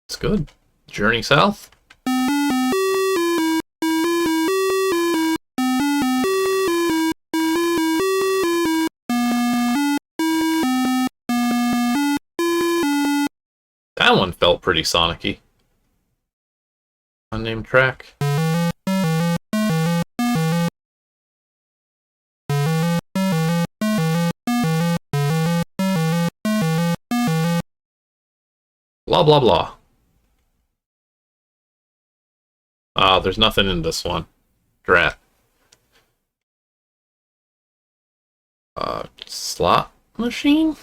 It's good. Journey South. That one felt pretty Sonic-y. Unnamed track. Blah, blah, blah. Ah, there's nothing in this one. Drat. Slot machine?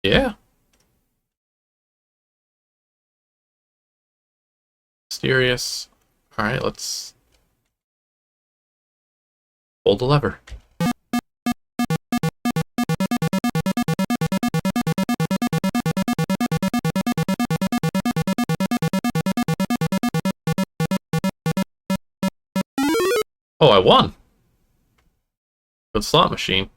Yeah. Mysterious. Alright, let's pull the lever. Oh, I won! Good slot machine.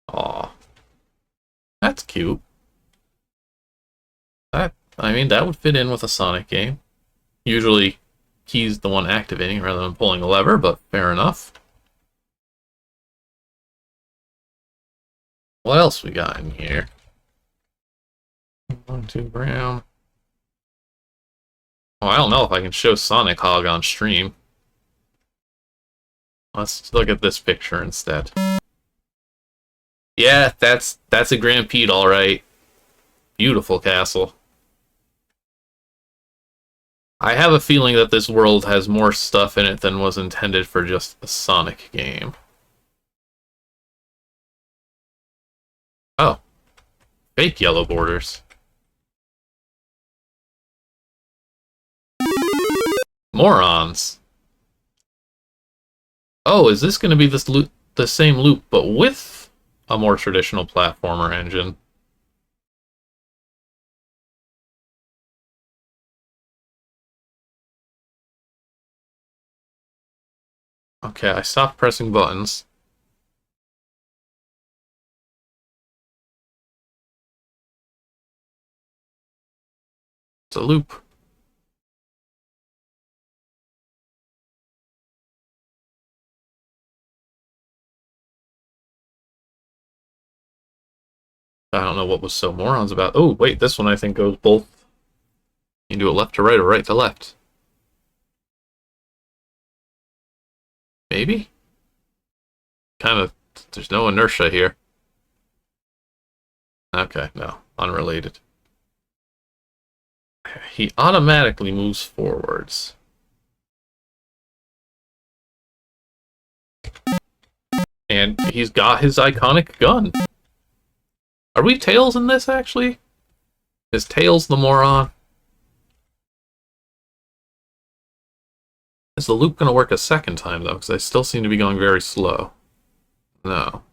Aw. That's cute. I mean, that would fit in with a Sonic game. Usually, he's the one activating rather than pulling a lever, but fair enough. What else we got in here? 1, 2 gram. Oh, I don't know if I can show Sonic Hog on stream. Let's look at this picture instead. Yeah, that's a Grand Peet, all right. Beautiful castle. I have a feeling that this world has more stuff in it than was intended for just a Sonic game. Oh. Fake yellow borders. Morons. Oh, is this going to be this loop, the same loop, but with a more traditional platformer engine? Okay, I stopped pressing buttons. It's a loop. I don't know what was so morons about. Oh, wait, this one I think goes both. You can do it left to right or right to left. Maybe? Kind of, there's no inertia here. Okay, no, unrelated. He automatically moves forwards. And he's got his iconic gun. Are we Tails in this, actually? Is Tails the moron? Is the loop going to work a second time, though? Because I still seem to be going very slow. No.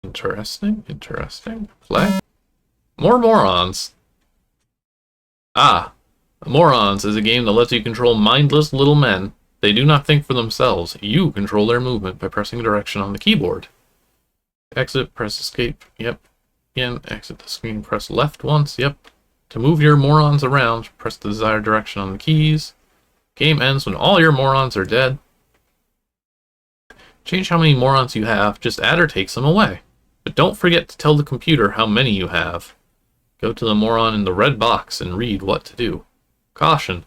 Interesting, interesting. Play. More morons. Ah. Morons is a game that lets you control mindless little men. They do not think for themselves. You control their movement by pressing direction on the keyboard. Exit, press escape. Yep. Again, exit the screen, press left once. Yep. To move your morons around, press the desired direction on the keys. Game ends when all your morons are dead. Change how many morons you have, just add or take some away. But don't forget to tell the computer how many you have. Go to the moron in the red box and read what to do. Caution.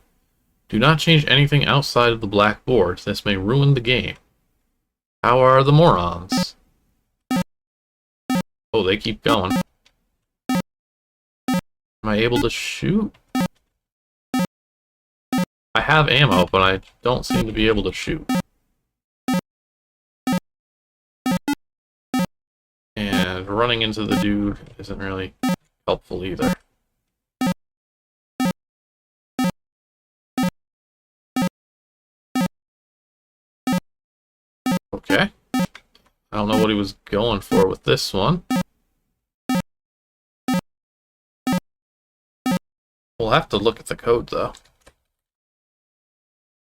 Do not change anything outside of the black board. This may ruin the game. How are the morons? Oh, they keep going. Am I able to shoot? I have ammo, but I don't seem to be able to shoot. And running into the dude isn't really helpful either. Okay. I don't know what he was going for with this one. We'll have to look at the code, though.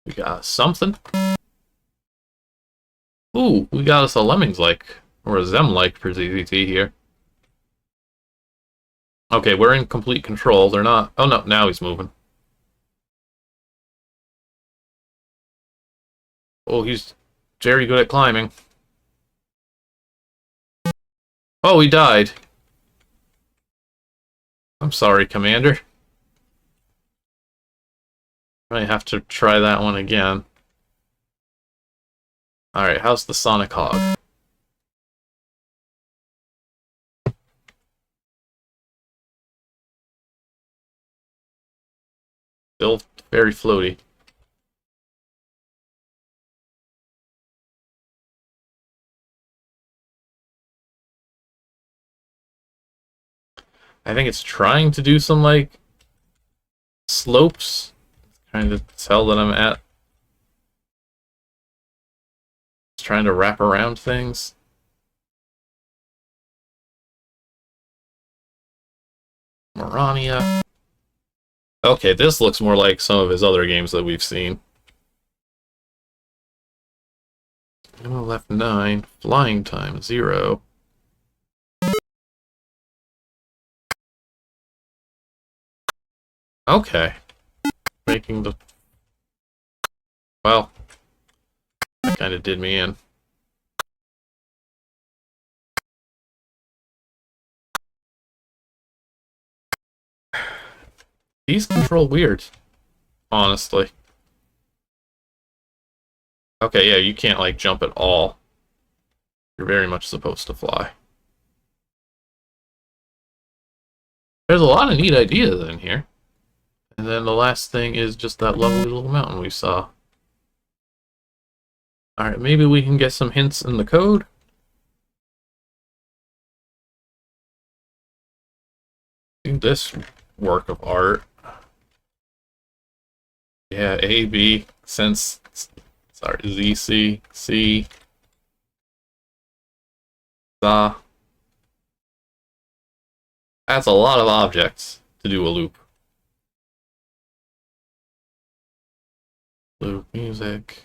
We got something. Ooh, we got us a Lemmings-like, or a Zem-like for ZZT here. Okay, we're in complete control. They're not... Oh, no, now he's moving. Oh, he's very good at climbing. Oh, he died. I'm sorry, Commander. I might have to try that one again. Alright, how's the Sonic Hog? Still very floaty. I think it's trying to do some, like, slopes. Trying to tell that I'm at. It's trying to wrap around things. Morania. Okay, this looks more like some of his other games that we've seen. Ammo left 9. Flying time 0. Okay. Making the... Well, that kind of did me in. These control weird, honestly. Okay, yeah, you can't, like, jump at all. You're very much supposed to fly. There's a lot of neat ideas in here. And then the last thing is just that lovely little mountain we saw. Alright, maybe we can get some hints in the code. Do this work of art. Yeah, A, B, since... Sorry, Z, C, C... That's a lot of objects to do a loop. Loop music.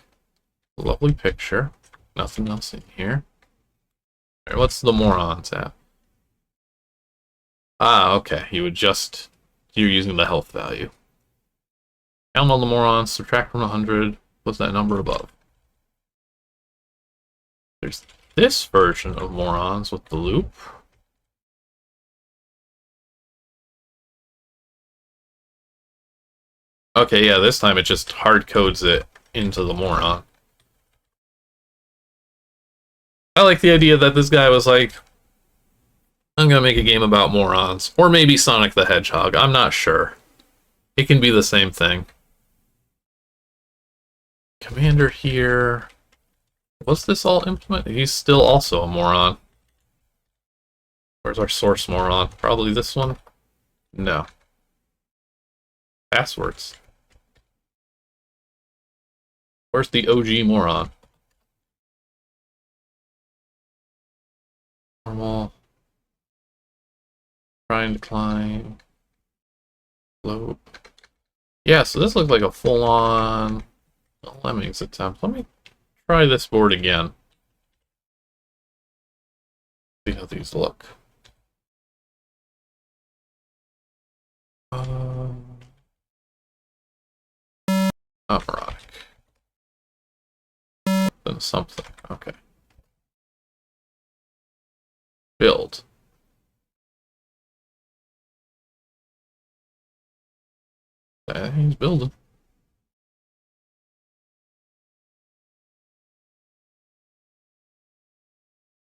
Lovely picture. Nothing else in here. Alright, what's the morons at? Ah, okay. You would just... You're using the health value. Count all the morons, subtract from 100. What's that number above? There's this version of morons with the loop. Okay, yeah, this time it just hard codes it into the moron. I like the idea that this guy was like, I'm gonna make a game about morons. Or maybe Sonic the Hedgehog, I'm not sure. It can be the same thing. Commander here. Was this all implemented? He's still also a moron. Where's our source moron? Probably this one? No. Passwords. Where's the OG moron? Normal. Trying to climb. Float. Yeah, so this looks like a full-on Lemmings attempt. Let me try this board again. See how these look. Robotnik. Then something. Okay. Build. He's building.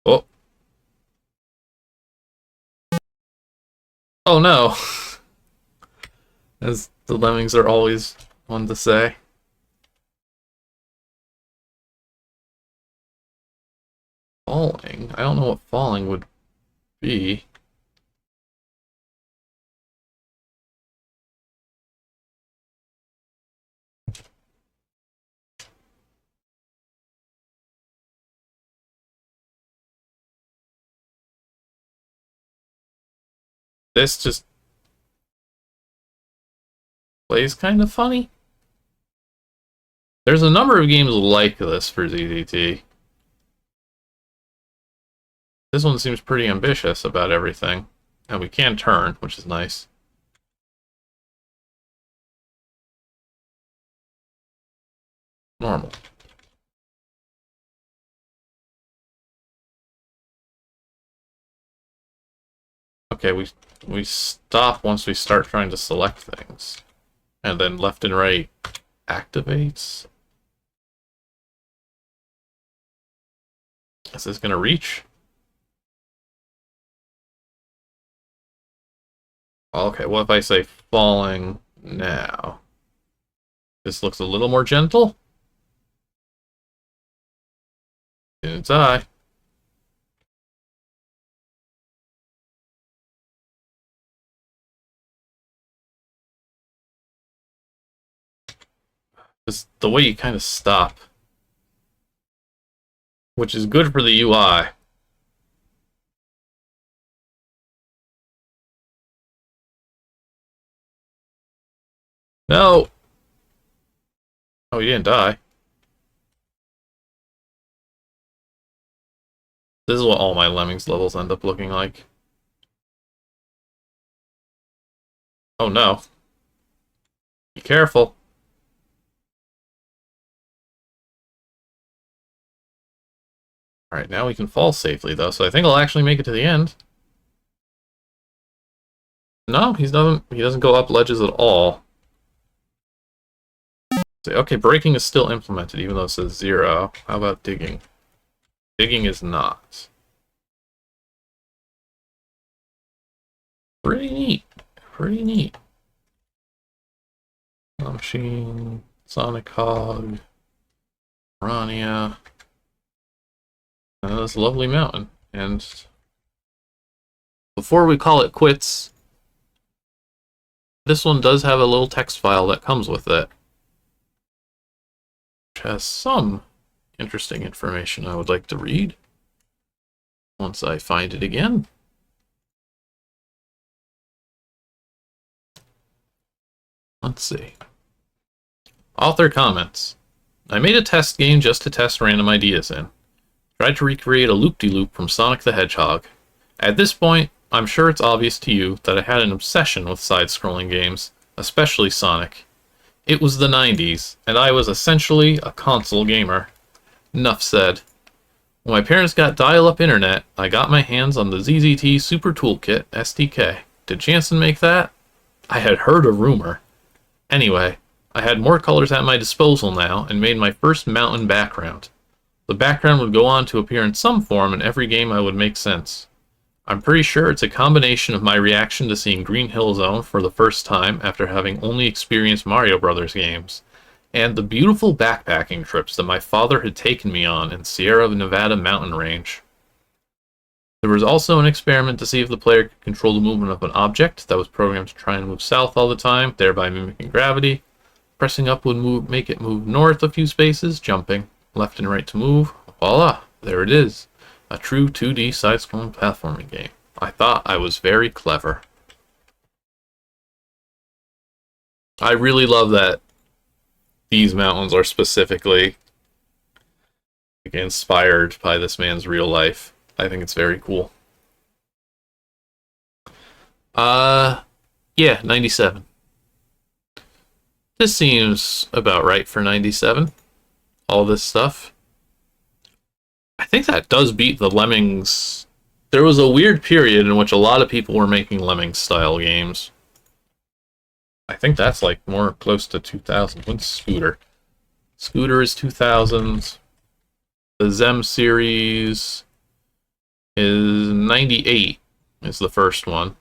Oh. Oh no. As the lemmings are always one to say. Falling? I don't know what falling would be. This just plays kind of funny. There's a number of games like this for ZZT. This one seems pretty ambitious about everything. And we can turn, which is nice. Normal. Okay, we stop once we start trying to select things. And then left and right activates. Is this gonna reach? Okay, what if I say falling now? This looks a little more gentle. Didn't die. Just the way you kind of stop. Which is good for the UI. No! Oh, you didn't die. This is what all my Lemmings levels end up looking like. Oh no. Be careful. Alright, now we can fall safely though, so I think I'll actually make it to the end. No, he doesn't go up ledges at all. Okay, braking is still implemented, even though it says 0. How about digging? Digging is not. Pretty neat. Pretty neat. Machine, Sonic Hog, Rania, and this lovely mountain. And before we call it quits, this one does have a little text file that comes with it, which has some interesting information I would like to read once I find it again. Let's see. Author comments. I made a test game just to test random ideas in. Tried to recreate a loop-de-loop from Sonic the Hedgehog. At this point, I'm sure it's obvious to you that I had an obsession with side-scrolling games, especially Sonic. It was the 90s, and I was essentially a console gamer. Nuff said. When my parents got dial-up internet, I got my hands on the ZZT Super Toolkit SDK. Did Jansen make that? I had heard a rumor. Anyway, I had more colors at my disposal now, and made my first mountain background. The background would go on to appear in some form in every game I would make sense. I'm pretty sure it's a combination of my reaction to seeing Green Hill Zone for the first time after having only experienced Mario Brothers games, and the beautiful backpacking trips that my father had taken me on in Sierra Nevada mountain range. There was also an experiment to see if the player could control the movement of an object that was programmed to try and move south all the time, thereby mimicking gravity. Pressing up would make it move north a few spaces, jumping left and right to move. Voila, there it is. A true 2D side-scrolling platforming game. I thought I was very clever. I really love that these mountains are specifically inspired by this man's real life. I think it's very cool. Yeah, 97. This seems about right for 97. All this stuff. I think that does beat the Lemmings. There was a weird period in which a lot of people were making Lemmings-style games. I think that's like more close to 2000. When's Scooter? Scooter is 2000. The Zem series is 98 is the first one.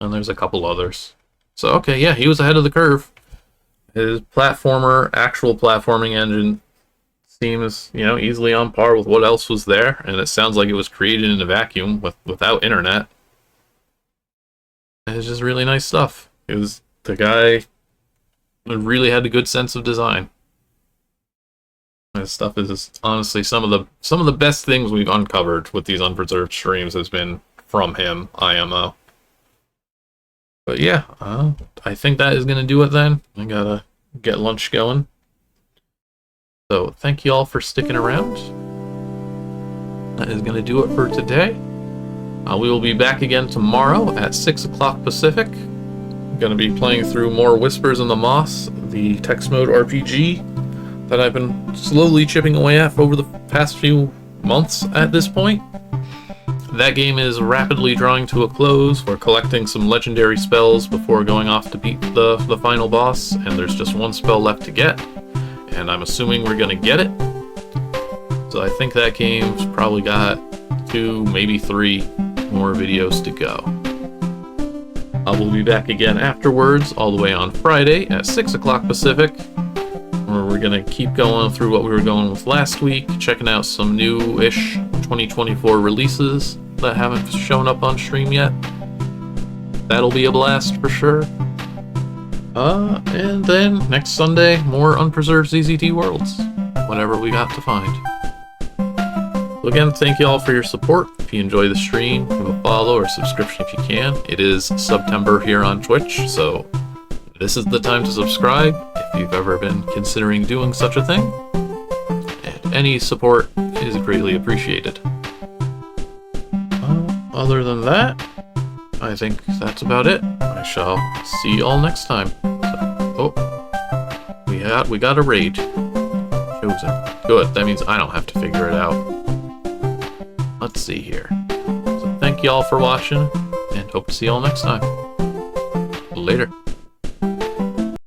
And there's a couple others. So, okay, yeah, he was ahead of the curve. His platformer, actual platforming engine seems, easily on par with what else was there, and it sounds like it was created in a vacuum without internet. It's just really nice stuff. It was the guy who really had a good sense of design. This stuff is honestly some of the best things we've uncovered with these unpreserved streams has been from him, IMO. But yeah, I think that is gonna do it then. I gotta get lunch going. So thank you all for sticking around. That is gonna do it for today. We will be back again tomorrow at 6 o'clock Pacific. I'm gonna be playing through more Whispers in the Moss, the text mode RPG that I've been slowly chipping away at for over the past few months at this point. That game is rapidly drawing to a close. We're collecting some legendary spells before going off to beat the final boss, and there's just one spell left to get, and I'm assuming we're gonna get it. So I think that game's probably got 2, maybe 3 more videos to go. We'll be back again afterwards, all the way on Friday at 6 o'clock Pacific, where we're going to keep going through what we were going with last week, checking out some new-ish 2024 releases that haven't shown up on stream yet. That'll be a blast for sure. And then next Sunday, more unpreserved ZZT Worlds, whatever we got to find. So again, thank you all for your support. If you enjoy the stream, give a follow or subscription if you can. It is September here on Twitch, so this is the time to subscribe if you've ever been considering doing such a thing. And any support is greatly appreciated. Other than that, I think that's about it. I shall see you all next time. So, oh, we got a raid. Chosen. Good, that means I don't have to figure it out. Let's see here. So thank you all for watching, and hope to see you all next time. Later.